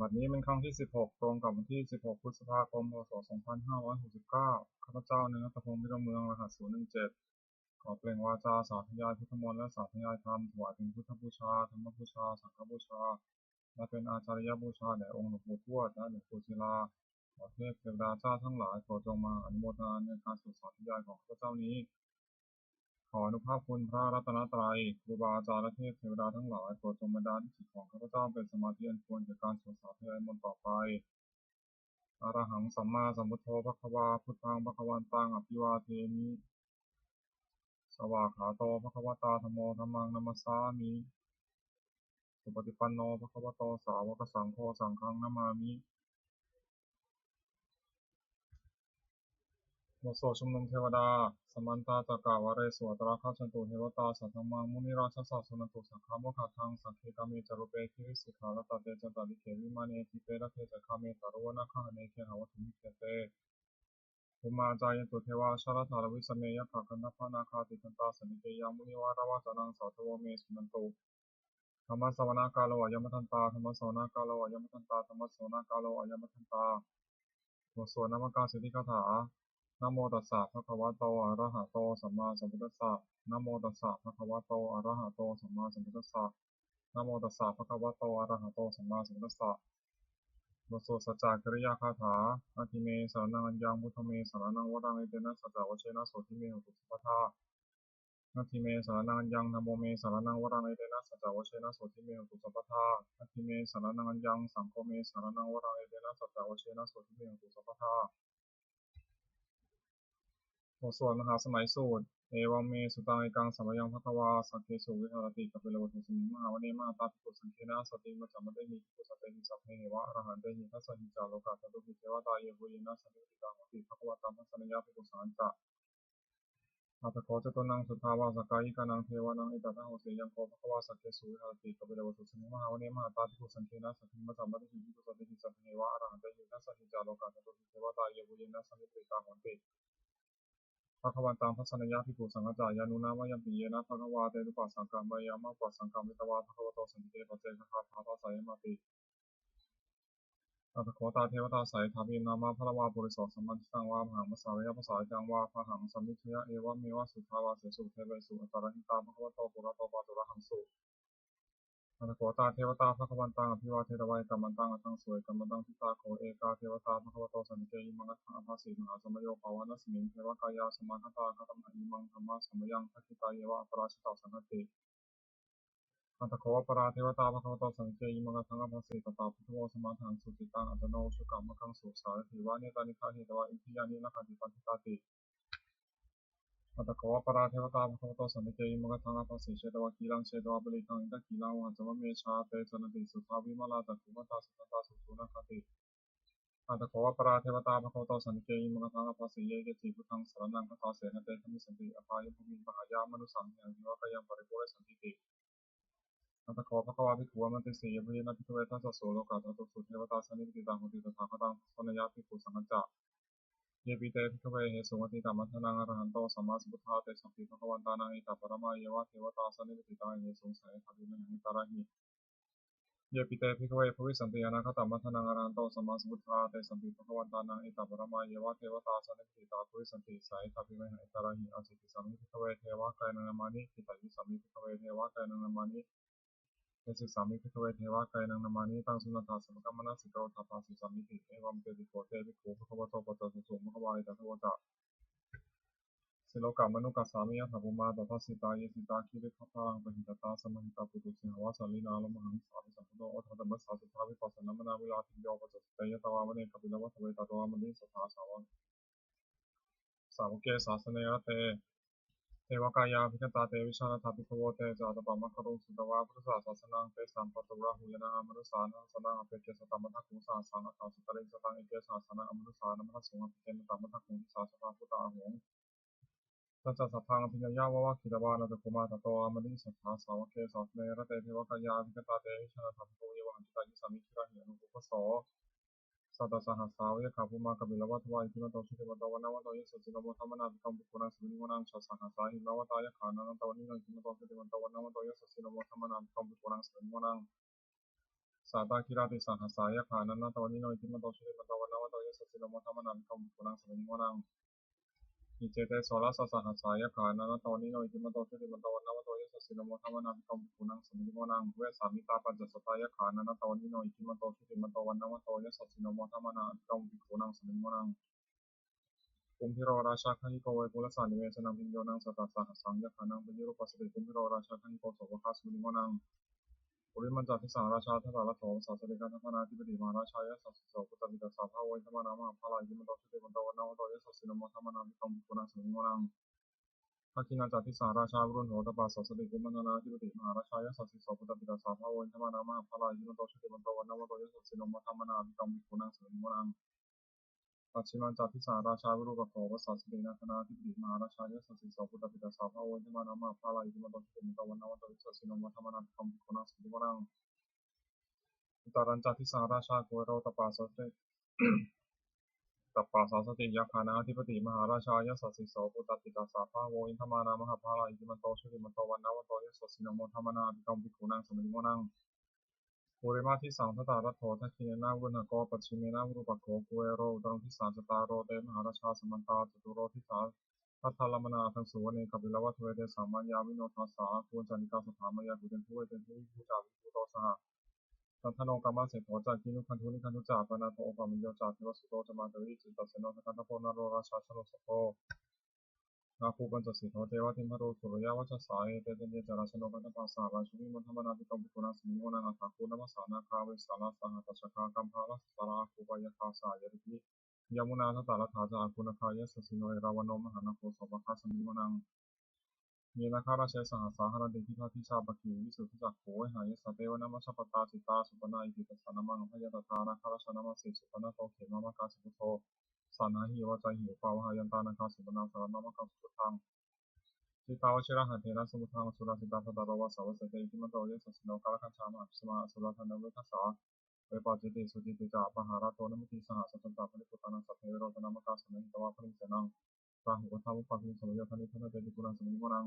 บัดนี้เป็นครั้งที่16ตรงกับวันที่16พฤษภาคมพศ2569ข้าพเจ้าเนื้อตะพงศ์พิรมเมืองรหัส017ขอเปล่งวาจาสาธยายพุทธมนต์และสาธยายธรรมถวายเป็นพุทธบูชาธรรมบูชาสังฆบูชาและเป็นอาจาริยบูชาแด่องค์หลวงปู่ทวดและหลวงปู่ศิลาขอเทพเทวดาเจ้าทั้งหลายโปรดจงมาอนุโมทนาในการสวดสาธยายของข้าพเจ้านี้ขออนุภาพคุณพระรัตนตรัยครูบาอาจารย์และเทพเทวดาทั้งหลายโปรดจงบันดาลจิตของข้าพเจ้าเป็นสมาธิอันควรแก่การสวดสาธยายมนต์ต่อไป อะระหังสัมมาสัมพุทโธภควาพุทธังภควันตังอภิวาเทมิสวากขาโตภควตาธัมโมธัมมังนัมสสามิสุปฏิปันโนภควโตสาวกสังโฆสังฆังนามามิบทสวดชุมนุมเทวดาสมันตาจักกาวาเรสวตราคาชันตุเทวตาสัทธมังมุนิราชสาสนตุสังฆาโมคขังสังฆกามิจารุเปคิริสิกขาลตเตจันตาลิเขวิมานีทิเปรเทจักขเมตารุวนาคหเนเคหาวตุมิเขเต ภูมิอาจายันตุเทวาชาลธารวิสเมยะขะกันทพานาคาติคันตาสนิเกยังมุนิวาราวาจานังสาธวเมสุนันตุธรรมสวนากาโลอายมทันตาธรรมสวนากาโลอายมทันตาธรรมสวนากาโลอายมทันตาบทสวดนามกาสิทธิคาถานะโมตัสสะภะคะวะโตอะระหะโตสัมมาสัมพุทธัสสะนะโมตัสสะภะคะวะโตอะระหะโตสัมมาสัมพุทธัสสะนะโมตัสสะภะคะวะโตอะระหะโตสัมมาสัมพุทธัสสะ บทสวดสัจจกริยาคาถาอาทิเมสรนังอัญญังพุทธเมสรนังวรังเอเตนะสัจจวเชนะโสทิเมหตุสัพพทานาทิเมสรนังอัญญังธัมโมเมสรนังวรังเอเตนะสัจจวเชนะโสทิเมหตุสัพพทานาทิเมสรนังอัญญังสังโฆเมสรนังวรังเอเตนะสัจจวเชนะโสทิเมหตุสัพพทา บทสวดมหาสมัยสูตรเอวังเมสุตังเอกังสัมยังภควาสักเคสุวิหารติกัปเปโลทุสมิมหาวเนมาตาภิกขุสังเคนะสติมัจจมะเตหิภิกขุสัตเตหิสัพเพเหวะอรหันเตหิทัสสะหิจาโลกาสัตตุหิเทวตาเยโหเยนะสันติติตังหติภควตังทัสสะนยาภิกขุสันจะอัตถโคจตุนังสุทธาวาสกายิกานังเทวานังอิตตังโหเสยังโคภควาสักเคสุวิหารติกัปเปโลทุสมิมหาวเนมาตาภิกขุสังเคนะสติมัจจมะเตหิภิกขุสัตเตหิสัพเพเหวะอรหันเตหิทัสสะหิจาโลกาสัตตุหิเทวตาเยโหเยนะสันติติตังหติ ภะคะวันตังทัสสนยาภิกขุสังฆจายานุนามะยัมปิเยนะภะคะวาเตนุปัสสังฆามายามะปัสสังฆามิตวาภะคะวะโตสันติเตปะเจกะคาถาทัสสะยมาติอัตถโคตาเทวตาสัยทามินามะพะละวาปุริโสสัมมันติตังวามหังมะสาวยะภาษาจังวาพะหังสัมมิชยะเอวะเมวะสุทธาวาเสสุเทเวสุอัตตระหิตาภะคะวะโตปุระโตปะตุระหังสุอัตถโคตาเทวตาภะคะวันตังอภิวาเทระวัยกัมมันตังอัตถังสวยกัมมันตังทิตาโคเอกาเทวตาภะคะวะโตสันติเกอิมังอัตถังอภัสสิมหาสมโยภาวะนัสมิงเทวกายาสมาคตาคตมะอิมังธรรมะสมยังทัคคิตาเยวะอัปราชิตาสันติ อัตโขปราเทวตาภควโตสังเกยิมังคังอภัสสิตตาพุทโธสมาทังสุจิตังอัตโนสุกัมมะคังสุสารถิวานิตานิฆาหิตวะอินทิยานินาคติปันติตาติอัตโขปราเทวตาภควโตสังเกยิมังคังอภัสสิเชตวะกีรังเชตวะบริตังอินทกีรังวะจามะเมชาเตจนติสุทาวิมาลาตคุมตาสุตตาสุสุนาคติอัตโขปราเทวตาภควโตสังเกยิมังคังอภัสสิเยเกจิพุทธังสรนังคตาเสนเตธมิสันติอภายภุมิปหายามนุสังเหียงหิวะกยังปริปุเรสันติติ อัตถโคภควาภิกขุมันติสียพยินะภิกขเวทัสสะโสโลกาตตุสุเทวตาสนิปิตังหุติตถาคตังสนยาภิกขุสังฆจจะเยปิเตภิกขเวเหสุมติกามัทนังอรหันโตสัมมาสัมพุทธาเตสัมปิภควันตานังอิตาปรมาเยวะเทวตาสนิปิตังเหสุงสัยทัพพิมหิตาระหิเยปิเตภิกขเวภวิสันติอนาคตมัทนังอรหันโตสัมมาสัมพุทธาเตสัมปิภควันตานังอิตาปรมาเยวะเทวตาสนิปิตาภวิสันติสัยทัพพิมหิตาระหิอาสิติสัมมิภิกขเวเทวะกายนังนามานิทิฏฐิสัมมิภิกขเวเทวะกายนังนามานิ เอสิสามิภิกขเวเทวะไกนังนามานิตังสุนันทาสัมกัมมนาสิกโรธาปาสิสามิติเอวัมเตติโกเตภิกขุภควโตปัจจสุสุภควายตถาวตะสิโลกามนุกัสสามิยะถาภูมาตถาสิตาเยสิตาคิริขพารังปหิตตาสมหิตาปุตุสิหวาสัลลินาลมหังสาวิสัมพุทโธโอทัตตมัสสาสุทธาวิปัสสนามนาวิลาภิโยปัจจสเตยตวามเนกปิลวัฏเวตตวามนิสัทธาสาวกเกสาสเนยเต เทวกายาภิกตาเตวิชานาถาภิกขโวเตจาตปามะคารุงสุตวาพุทธศาสสนังเตสัมปตุระหุยนะอมนุสานังสนังอเปเกสตัมมะทักขุงสาสานัสสุตริสตังเอเกสาสนังอมนุสานัมทัสสุงอภิเกมตัมมะทักขุงทิสาสภาพุตตาหงสัจจสัพพังอภิญญาวะวะคิตวานัตคุมาตโตอมนิสัทธาสาวกเกสาสเนระเตเทวกายาภิกตาเตวิชานาถาภิกขโวเยวหันติตายิสามิชิระหิอนุปุปโส สัตตสหัสสาวยะขาภูมากบิลวัตวายพิมโตชิติวัตวันนวัตโยสุจินโมธรรมนาภิกรมภิกขุนังสุนิมนังชัสสหัสสาหิมวตายะขานันตวันนินังพิมโตชิติวัตวันนวัตโยสุจินโมธรรมนาภิกรมภิกขุนังสุนิมนัง สาตาคิราติสังหสายะขานันนาตวนิโนอิติมันโตชุติมันโตวันนาวะโตยสัสสิโนโมทัมมนามิคัมปุนังสมิงวนังอิเจเตโสรัสสะหัสสายะขานันนาตวนิโนอิติมันโตชุติมันโตวันนาวะโตยสัสสิโนโมทัมมนามิคัมปุนังสมิงวนังเวสามิตาปัจจสตายะขานันนาตวนิโนอิติมันโตชุติมันโตวันนาวะโตยสัสสิโนโมทัมมนามิคัมปุนังสมิงวนังกุมพิโรราชาคหิโกเวปุรสานิเวสนังพิญโยนังสัตตสหัสสังยะขานังปิยุรุปัสสิกุมพิโรราชาคหิโกโสภคัสมิงวนังปุริมันจัตติสังราชาทัตตาละโถสัสสิกันทัพนาธิปติมหาราชายะสัสสิโสปุตตมิตาสาภาวิธรรมนามหาภาลายิมันโตชุติมันโตวันนาวะโตยสัสสิโนโมทัมมนามิคัมปุนังสมิงวนังทักขิณาจัตติสังราชาบุรุโหตปาสัสสิกุมันนาธิปติมหาราชายะสัสสิโสปุตตมิตาสาภาวิธรรมนามหาภาลายิมันโตชุติมันโตวันนาวะโตยสัสสิโนโมทัมมนามิคัมปุนังสมิงวนังปัจฉิมังจัตติสาราชาวิรุปโขวสัสสินาคนาธิปติมหาราชายะสัสสิโสปุตตปิตาสาภาวิธรรมนามหาภาลายิมันโตชุติมันโตวันนาวะโตยสัสสิโนโมทัมมนามิคัมปุนังสมิงวนังอุตารัญจัตติสังราชาโกโรตปาสัสสิตัปปาสาสติยาคานาธิปติมหาราชายะสัสสิโสปุตตปิตาสาภาวิธรรมนามหาภาลายิมันโตชุติมันโตวันนาวะโตยสัสสิโนโมทัมมนามิคัมปุนังสมิงวนังปุริมาทิสังทัตตารัตโถทักขิเนนาวุณโกปัจฉิเมนาวุรุปโขกุเอโรอุตรังทิสาจตารโรเตมหาราชาสมันตาจตุโรทิสาทัตถาลมนาทังสุวเนกัปปิลวัฏเวเตสัมมัญญาวิโนทัสสะกุญจานิกาสถามายากุเตนทุเวเตนทุวิภูจาวิภูโตสหสันทโนกรรมเสถโถจากินุคันทุนิคันทุจาปนาโตปามิโยจาเทวสุโตจมาเตวิจิตตเสโนสกันทโพนโรราชาชโลสโพนาคูปัญจสิทโธเทวทิมพโรสุรยาวัชสายเตเตเนจาราชโนกันตปัสสาราชุมิมันธรรมนาภิกขุปุณัสสมิโมนังอัฏฐาคูณมัสสานาคาเวสาลาสหตัชคากัมภาลสาราคูปายคาสายริกิยมุนาทัตตาลถาจาคุณคายสสิโนเอราวนโนมหานาโคสปะคาสมิโมนังเยนาคาราเชสหสาหนันติทิพาทิชาปกิวิสุทธิจักโขหายสเตวนามัชปตาจิตาสุปนาอิติปัสสานามังพยตถานาคาราชนามัสสิสุปนาโตเขมามะกาสุโตสันหาหิวใจหิวปาวหายันตานาคาสุปนาสารนามะกาสุทังจิตาวชิระหันเทนะสมุทังสุราสิตาทัตตารวาสาวเสติอิติมันโตเยสสิโนกาลคัญชามหาสมาสุราธนเวทัสสะเวปาจิติสุจิติจาปหาราโตนมิติสหสัจจตาภริปุตานังสัพเพโรตนามกาสมิงตวาภริเสนังราหุกัทามุปัสสิสมัยธนิทันเตติปุรังสมิงมนัง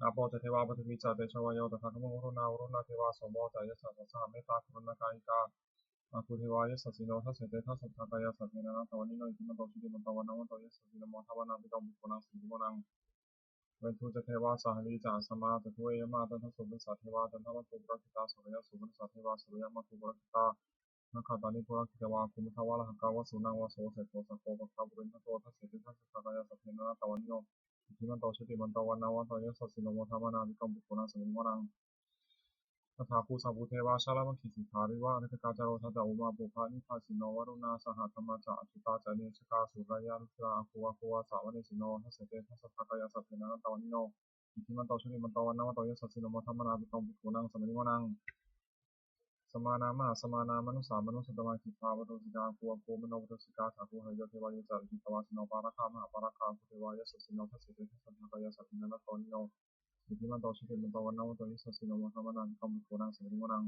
นาโปเจเทวาปฏิวิจาเตชวายโยตถาคมวรุณาวรุณาเทวาสมโภจายสัสสะเมตตาคุณกายิกาอาคุเทวายสัสสิโนทัสเสเตทัสสัทธากายสัพเพนะตวนิโนอิติมันโตชิติมันตวันนวันโตยสัสสิโนโมทวนาภิกขุปุนังสมิงมนังเวนทุจเทวาสหลีจาสมาจตุเอมาตันทสุปิสัทเทวาตันทมัตุปรักิตาสุริยสุปนิสัทเทวาสุริยมัตุปรักิตานักขัตานิปุรักิตวาคุมุทวาลหกาวสุนังวโสเสโตสโคปะคาบุรินทโตทัสเสติทัสสะกายสัพเพนะตวันนิโนอิติมันโตชิติมันตวันนวันโตยสัสสิโนโมทวนาภิกขุปุนังสมิงมนังตถาภูสัพพุเทวาชาลมังคิสิทาริวะอนิกาจารโรทัตตะอุมาปุภานิพาสิโนวรุณาสหธรรมจะอจุตาจเนชกาสุรายาลุตระอาคูวะสาวเนสิโนทัสเสเตทัสสะกายสัพเพนะตวันนิโนอิทิมันโตชุติมันโตวันนวันโตยสัสสิโนโมทัมมนาภิกขุปุนังสมิงวนังสมานามะสมานามนุสามนุสตมาคิภาวตุสิกาคูวะโคมโนวุตสิกาสาคูหายเทวายจาริตวาสิโนปาระคามหาปาระคาภูเทวายสัสสิโนทัสเสเตทัสสะกายสัพเพนะตวันนิโนอิทิมันโตชุติมันโตวันนวันโตยสัสสิโนโมทัมมนาภิกขุปุนังสมิงวนัง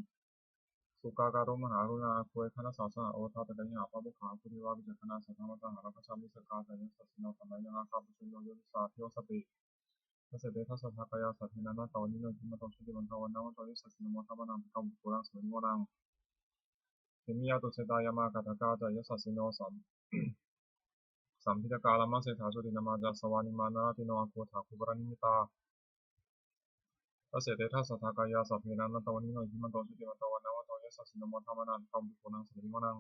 สุกาการุมหารุณาคุยคณะสาสะโอทาตะกัญญาปะบุขาภูริวาวิจคณะสัทธรรมตหารักชามิสกาแต่ยสัสสิโนสัมมายังอาคาปุชุโนโยติสาเทวสติทัสเสเตทัสสะภะกายาสัทธินันตานิโนทิมโตชุติมันตวันนวันโตยสัสสิโนโมทัมมนาภิกขุปุรังสมิงวนังเทมิยาตุเสตายามากาตกาจายสัสสิโนสัมพิตกาลมัสเสถาสุตินามาจาสวานิมานาติโนอาโคถาคุปรนิมิตาทัสเสเตทัสสะภะกายาสัพเพนันตวันนิโนทิมโตชุติมันตวันนวันโตยสัสสิโนโมทัมมนาภิกขุปุรังสมิงวนัง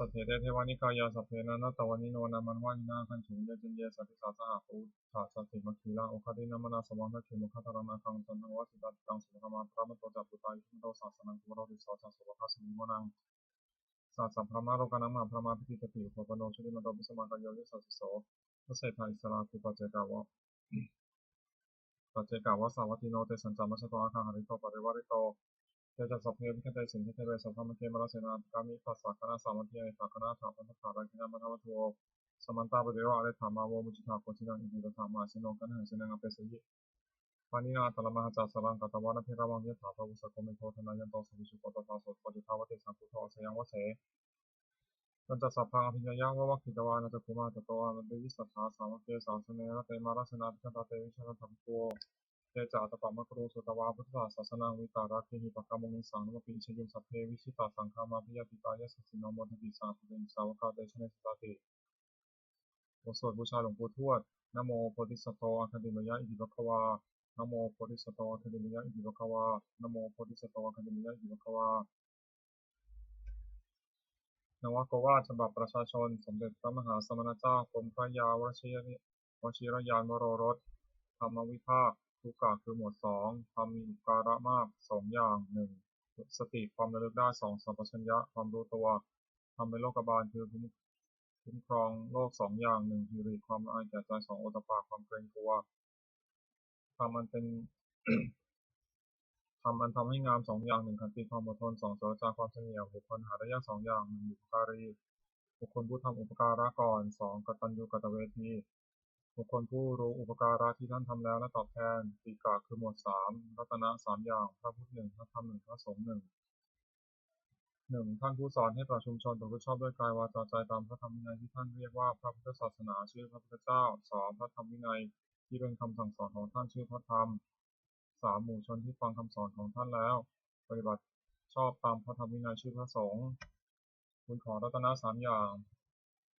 สัทเถเตเทวานิกายาสัพเพนะนัตตวานิโนนามันวานินาคันฉุงเยจันเยสัตติสาสหะปุถะสัตติมัคคีลาโอคตินามนาสวังนักเขมุขตารนาคังจันทวัสิตัตังสุภมาพระมตโตจัตุตายิมโตศาสนังกุมโรติสอจัสสุภคัสมิโมนังสัตสัพพมาโรกานังมหาพระมาพิติตติอุปปโนชุติมันโตปิสมากายโยยสัสสิโสทเสถาอิสราคูปัจเจกาวะปัจเจกาวะสาวัติโนเตสัญจามัชโตอาคาหริโตปริวาริโตเตจัสสพเพวิคันเตสินเทเวสัพพมเกมรเสนาภิกามิปัสสะคณะสามัญเทียถาคณะถาพันธะราคินามัทวัตโวสมันตาปเดวะอเรธามาโวมุจิตาโพธินังอิติตถามาสิโนกันหังสินังอเปสยิปานินาตละมหาจัสสรังกัตวานะเพระวังยะถาภวุสโกเมโทธนายันโตสัพพิสุโกตถาโสปจิทาวะเตสังคุโตสยังวะเสตันจัสสะพังอภิญญายวะวัคคิตวานะจักขุมาตโตอานันติวิสัทธาสาวะเกสาสเนระเตมาราสนาภิกขตาเตวิชนะทัพโว เตจาตปะมะกรูสุตวาพุทธศาสนาวิตาราคิหิปะกามงสังนมปิชยุสัพเพวิชิตาสังฆามาพิยติตายะสัสสิโนโมทติสาธุเบนสาวกาเตชะเนสตติบทสวดบูชาหลวงปู่ทวดนะโมโพธิสัตว์โตอะคันติมยะอิติภควานะโมโพธิสัตว์โตอะคันติมยะอิติภควานะโมโพธิสัตว์โตอะคันติมยะอิติภควานวโกวาทฉบับประชาชนสมเด็จพระมหาสมณเจ้ากรมพระยาวชิรยานวโรรสธรรมวิภาคทุกกะคือหมวดสองธรรมมีอุปการะมากสองอย่างหนึ่งสติความระลึกได้สองสัมปชัญญะความรู้ตัวทำเป็นโลกบาลคือคุ้มครองโลกสองอย่างหนึ่งฮิริความละอายแก่ใจสองโอตตปะความเกรงกลัวทำมันเป็น ทำอันทำให้งามสองอย่างหนึ่งขันติความอดทนสองเสรจาความเฉลียวบุคคลหาได้ยากสองอย่างหนึ่งบุพการีบุคคลผู้ทำอุปการะก่อนสองกตัญญูกตเวทีบุคคลผู้รู้อุปการะที่ท่านทำแล้วและตอบแทนติกะคือหมวดสามรัตนะสามอย่างพระพุทธหนึ่งพระธรรมหนึ่งพระสงฆ์หนึ่งท่านผู้สอนให้ประชุมชนประพฤติชอบด้วยกายวาจาใจตามพระธรรมวินัยที่ท่านเรียกว่าพระพุทธศาสนาชื่อพระพุทธเจ้าสองพระธรรมวินัยที่เป็นคำสั่งสอนของท่านชื่อพระธรรมสามหมู่ชนที่ฟังคำสอนของท่านแล้วปฏิบัติชอบตามพระธรรมวินัยชื่อพระสงฆ์คุณของรัตนะสามอย่าง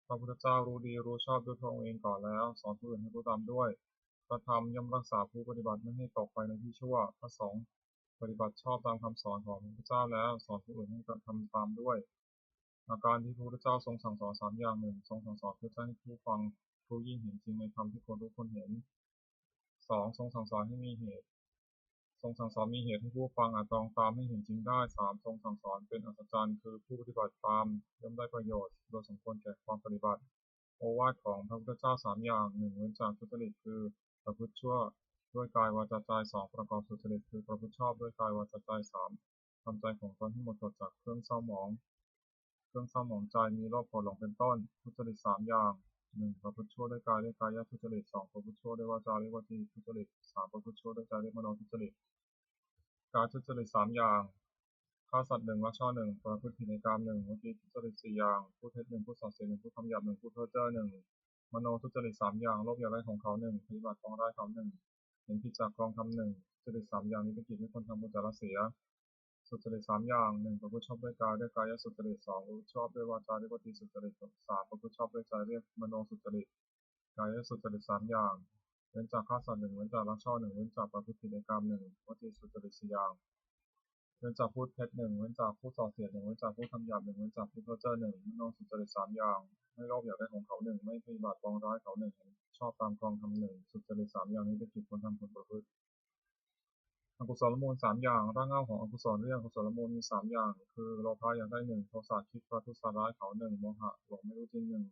พระพุทธเจ้ารู้ดีรู้ชอบด้วยพระองค์เองก่อนแล้วสอนผู้อื่นให้รู้ตามด้วยพระธรรมย่อมรักษาผู้ปฏิบัติไม่ให้ตกไปในที่ชั่วพระสงฆ์ปฏิบัติชอบตามคำสอนของพระเจ้าแล้วสอนผู้อื่นให้ทำตามด้วยอาการที่พระพุทธเจ้าทรงสั่งสอนสามอย่างหนึ่งทรงสั่งสอนเพื่อให้ผู้ฟังรู้ยิ่งเห็นจริงในธรรมที่ควรรู้ควรเห็นสองทรงสั่งสอนให้มีเหตุทรงสั่งสอนมีเหตุให้ผู้ฟังอาจตรองตามให้เห็นจริงได้สามทรงสั่งสอนเป็นอัศจรรย์คือผู้ปฏิบัติตามย่อมได้ประโยชน์โดยสมควรแก่ความปฏิบัติโอวาทของพระพุทธเจ้าสามอย่างหนึ่งเว้นจากทุจริตคือประพฤติชั่วด้วยกายวาจาใจสองประกอบสุจริตคือประพฤติชอบด้วยกายวาจาใจสามทำใจของตนให้หมดจดจากเครื่องเศร้าหมองใจมีโรคโกรธหลงเป็นต้นทุจริตสามอย่างหนึ่งประพฤติชั่วด้วยกายด้วยกายทุจริตสองประพฤติชั่วด้วยวาจาด้วยวจีทุจริตสามประพฤติชั่วด้วยใจด้วยมโนทุจริตการทุจริตสามอย่างฆ่าสัตว์หนึ่งลักทรัพย์หนึ่งประพฤติผิดในกามหนึ่งวจีทุจริตสี่อย่างพูดเท็จหนึ่งพูดส่อเสียดหนึ่งพูดคำหยาบหนึ่งพูดเพ้อเจ้อหนึ่งมโนทุจริตสามอย่างโลภอยากได้ของเขาหนึ่งปฏิบัติของร้ายเขาหนึ่งเห็นผิดจากกองทำหนึ่งทุจริตสามอย่างนี้เป็นกิจให้คนทำบุญแต่ละเสียสุจริตสามอย่างหนึ่งประพฤติชอบด้วยกายด้วยกายสุจริตสองประพฤติชอบด้วยวาจาด้วยวจีสุจริตสามประพฤติชอบด้วยใจเรียกมโนสุจริตกายสุจริตสามอย่างเว้นจากฆ่าสัตว์หนึ่งเว้นจากลักทรัพย์หนึ่งเว้นจากประพฤติผิดในกามหนึ่งวจีสุจริตสี่อย่างเว้นจากพูดเท็จหนึ่งเว้นจากพูดส่อเสียดหนึ่งเว้นจากพูดคำหยาบหนึ่งเว้นจากพูดเพ้อเจ้อหนึ่งมโนสุจริตสามอย่างไม่โลภอยากได้ของเขาหนึ่งไม่ปฏิบัติปองร้ายเขาหนึ่งชอบตามกองทำหนึ่งสุจริตสามอย่างนี้เป็นกิจควรทำควรประพฤติอกุศลมูลสามอย่างรากเหง้าของอกุศลเรื่องอกุศลมูลมีสามอย่างคือโลภะอยากได้หนึ่งโทสะคิดประทุษร้ายเขาหนึ่งโมหะหลงไม่รู้จริงหนึ่ง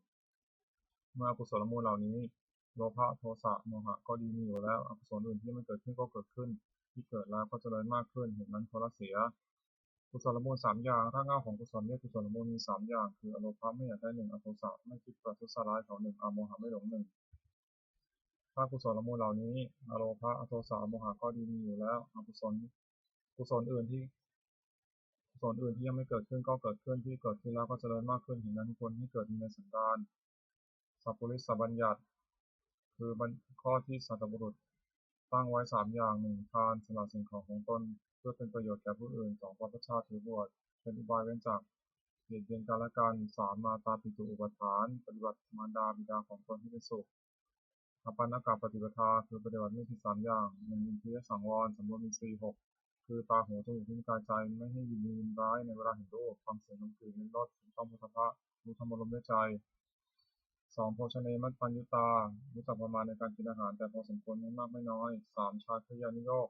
เมื่ออกุศลมูลเหล่านี้โลภะโทสะโมหะก็ดีมีอยู่แล้วอกุศลอื่นที่ไม่เกิดขึ้นก็เกิดขึ้นที่เกิดแล้วก็เจริญมากขึ้นเหตุนั้นคนละเสียกุศลมูลสามอย่างรากเหง้าของกุศลเรียกกุศลมูลมีสามอย่างคืออโลภะไม่อยากได้หนึ่งอโทสะไม่คิดประทุษร้ายเขาหนึ่งอโมหะไม่หลงหนึ่งถ้ากุศลมูลเหล่านี้อโลภะอโทสะโมหะก็ดีมีอยู่แล้วอกุศลอื่นที่ ส่วนอื่นที่ยังไม่เกิดขึ้นก็เกิดขึ้นที่เกิดขึ้นแล้วก็เจริญมากขึ้นเห็นนั้นควรให้เกิดมีในสันดานสัพพุริสบัญญัติคือข้อที่สัตบุรุษตั้งไว้สามอย่างหนึ่งทานสละสิ่งของตนเพื่อเป็นประโยชน์แก่ผู้อื่นสองปฏิชาติถือบวชเป็นอุบายเว้นจากเบียดเบียนกันและกันสามมาตาปิตุอุปทานปฏิบัติมารดาบิดาของตนให้เป็นสุขอปันนกปฏิปทาคือปฏิบัติไม่ผิดสามอย่างหนึ่งอินทรียสังวรสำรวมอินทรีย์หกคือตาหูจมูกลิ้นกายใจไม่ให้ยินดียินร้ายในเวลาเห็นรูปฟังเสียงดนตรีลิ้มรสถูกต้องพุทธะรู้ธรรมารมณ์ด้วยใจสองโภชเนมัตตัญญุตารู้จักประมาณในการกินอาหารแต่พอสมควรไม่มากไม่น้อยสามชาคริยานิโยค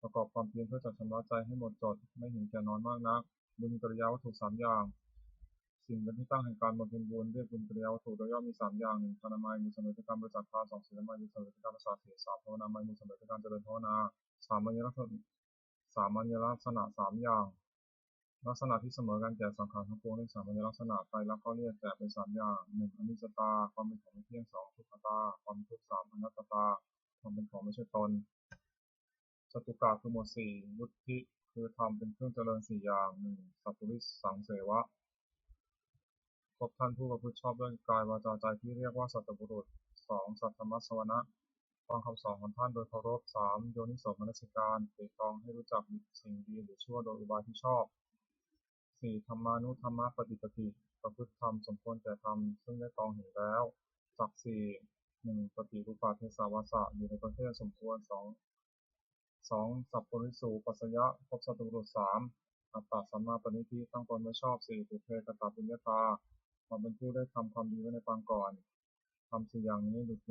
ประกอบความเพียรเพื่อจัดชำระใจให้หมดจดไม่เห็นแก่นอนมากนักบุญกิริยาวัตถุสามอย่างสิ่งเป็นที่ตั้งแห่งการบำเพ็ญบุญเรียกบุญกิริยาวัตถุโดยย่อมมีสามอย่างหนึ่งทานามัยมีสำเร็จการบริจาคทานสองศีลไมัยมีสำเร็จการรักษาศีลสามภาวนามัยมีสำเร็จการเจริญภาวนาสามัญลักษณะสามอย่างลักษณะที่เสมอกันแก่สังขารทั้งปวงเรียกสามัญลักษณะไตรลักษณ์ก็เรียกแก่เป็นสามอย่างหนึ่งอนิจจตาความเป็นของไม่เที่ยงสองทุกขตาความเป็นทุกข์สามอนัตตาความเป็นของไม่ใช่ตนจตุกะคือหมวดสี่วุฒิคือธรรมเป็นเครื่องเจริญสี่อย่างหนึ่งสัพพุริสสังเสวะพบท่านผู้ประพฤติชอบด้วยกายวาจาใจที่เรียกว่าสัตบุรุษสองสัทธมัสสวนะ ฟังคำสอนของท่านโดยเคารพ 3. โยนิโสมนสิการตรีตรองให้รู้จักสิ่งดีหรือชั่วโดยอุบายที่ชอบ 4. ธรรมานุธรรมปฏิปติประพฤติธรรมสมควรแก่ธรรมซึ่งได้ตรองเห็นแล้วจัก 4. 1. ปฏิรูปาเทสาวาสะอยู่ในประเทศสมควร 2. สัพปริสูปัสสยะพบสัตว์บุรุษ 3. อัตตสัมมาปณิธิตั้งตนไม่ชอบ 4. ปุเพกตปุญญาตาความเป็นผู้ได้ทำความดีไว้ในปางก่อนทำ4อย่างนี้หลุด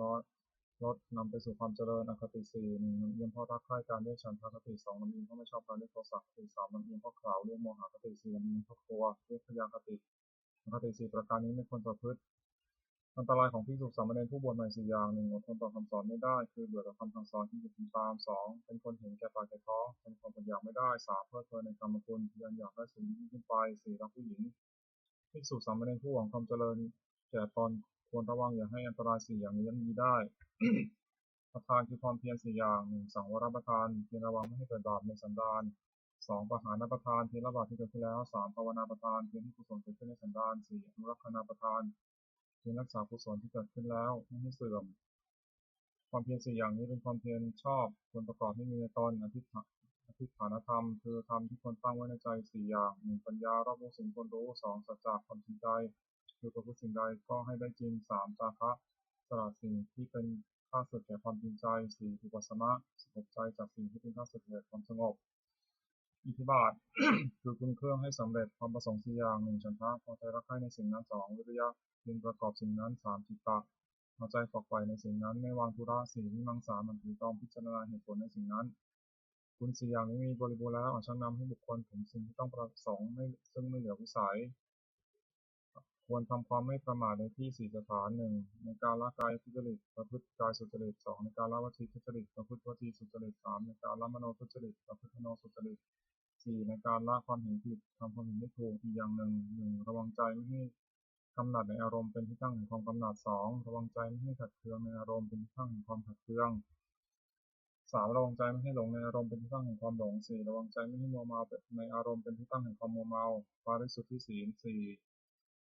ลดนำไปสู่ความเจริญอคติ 4. 1. ลำเอียงเพราะรักใคร่การด้วยฉันทะคติ 2. ลำเอียงเพราะไม่ชอบการด้วยโทสะคติ 3. ลำเอียงเพราะกล่าวเรื่องโมหคติ 4. ลำเอียงเพราะกลัวเรื่องพยาคติอคติ 4 ประการนี้ไม่ควรประพฤติอันตรายของภิกษุสามเณรผู้บวชใหม่4 อย่าง 1. อดทนต่อคำสอนไม่ได้คือเบื่อต่อคำสั่งสอนที่จะทำตาม 2. เป็นคนเห็นแก่ปากแก่ท้องเป็นความอดอยากไม่ได้ 3. เพลิดเพลินในกรรมคุณยังอยากได้สิ่งที่ยิ่งขึ้นไป 4. รักผู้หญิงภิกษุสามเณรผู้หวังความเจริญแก่ตนควรระวังอย่าให้อันตราย4 อย่างนี้ย่ำยีได้ ประทานคือความเพียร4 อย่าง 1. สังวรประทานเพียรระวังไม่ให้เกิดบาปในสันดาน 2. ปหานประทานเพียรละบาปที่เกิดขึ้นแล้ว 3. ภาวนาประทานเพียรให้กุศลเกิดขึ้นในสันดาน 4. อนุรักษณประทานเพียรรักษากุศลที่เกิดขึ้นแล้วไม่ให้เสื่อมความเพียร4 อย่างนี้เป็นความเพียรชอบควรประกอบให้มีในตนอธิฐานธรรมคือธรรมที่ควรตั้งไว้ในใจ4 อย่าง 1. ปัญญารอบรู้สิ่งควรรู้ 2. สัจจะความจริงใจคือประพฤติสิ่งใดก็ให้ได้จริง 3. จาคะสละสิ่งที่เป็นข้าศึกแก่ความจริงใจ 4. อุปสมะสงบใจจากสิ่งที่เป็นข้าศึกแก่ความสงบอิทธิบาท คือคุณเครื่องให้สำเร็จความประสงค์4 อย่าง 1. ฉันทะพอใจรักใคร่ในสิ่งนั้น 2. วิริยะเพียรประกอบสิ่งนั้น 3. จิตตะเอาใจฝักใฝ่ในสิ่งนั้นไม่วางธุระ 4. วิมังสามันถือตรองพิจารณาเหตุผลในสิ่งนั้นคุณ4 อย่างนี้มีบริบูรณ์แล้วอาจชักนำให้บุคคลถึงสิ่งที่ต้องประสงค์ซึ่งไม่เหลือวิสัยควรทำความไม่ประมาทในที่4 สถาน 1. ในการละกายทุจริตประพฤติกายสุจริต 2. ในการละวจีทุจริตประพฤติวจีสุจริต 3. ในการละมโนทุจริตประพฤติมโนสุจริต 4. ในการละความเห็นผิดทำความเห็นไม่ถูกอีกอย่างหนึ่ง 1. ระวังใจไม่ให้กำหนัดในอารมณ์เป็นที่ตั้งแห่งความกำหนัด 2. ระวังใจไม่ให้ขัดเคืองในอารมณ์เป็นที่ตั้งแห่งความขัดเคือง 3. ระวังใจไม่ให้หลงในอารมณ์เป็นที่ตั้งแห่งความหลง 4. ระวังใจไม่ให้มัวเมาในอารมณ์เป็นที่ตั้งแห่งความมัวเมาปาริสุทธิศีล 4.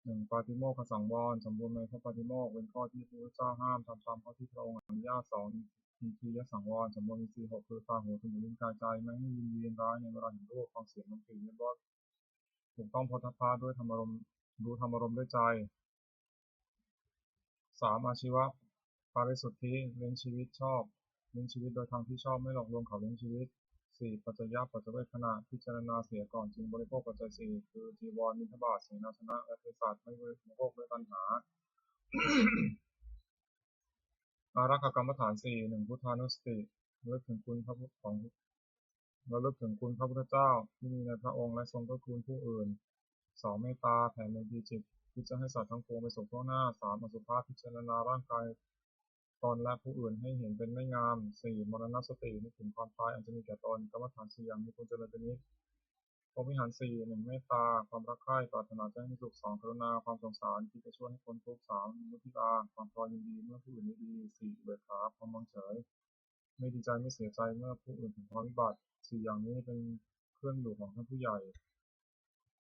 1. ปาติโมกขสังวรสมบูรณ์ในพระปาติโมกข์เป็นข้อที่พระพุทธเจ้าห้ามทำตามข้อที่พระองค์อนุญาต 2. อินทรียสังวรสมบูรณ์อินทรีย์ 6. คือตาหูจมูกลิ้นกายใจไม่ให้ยินดียินร้ายในเวลาเห็นรูปฟังเสียงดนตรีในรสถูกต้องโพธพาด้วยธรรมารมณ์รู้ธรรมารมณ์ด้วยใจ 3. อาชีวะปาริสุทธิเลี้ยงชีวิตชอบเลี้ยงชีวิตโดยทางที่ชอบไม่หลอกลวงเขาเลี้ยงชีวิต 4. ปัจจยปัจจเวคขณะพิจารณาเสียก่อนจึงบริโภคปัจจัย 4 คือจีวรมิถบาทเสนาสนะและเภสัชไม่บริโภคด้วยตัณหา อารักขกรรมฐาน 4 1. พุทธานุสติระลึกถึงคุณพระพุทธเจ้าที่มีในพระองค์และทรงเทิดทูนผู้อื่น 2. เมตตาแผ่เมตตาจิตที่จะให้สัตว์ทั้งปวงไปสู่ข้างหน้า 3. อสุภะพิจารณาร่างกายตนและผู้อื่นให้เห็นเป็นไม่งาม 4. มรณสตินึกถึงความตายอันจะมีแก่ตนกรรมฐาน4 อย่างนี้ควรเจริญเป็นนิจพรหมวิหาร 4 1. เมตตาความรักใคร่ปรารถนาจะให้สุข 2. กรุณาความสงสารที่จะช่วยให้พ้นทุกข์ 3. มุทิตาความพอยินดีเมื่อผู้อื่นได้ดี 4. อุเบกขาความวางเฉยไม่ดีใจไม่เสียใจเมื่อผู้อื่นถึงความวิบัติ 4 อย่างนี้เป็นเครื่องอยู่ของท่านผู้ใหญ่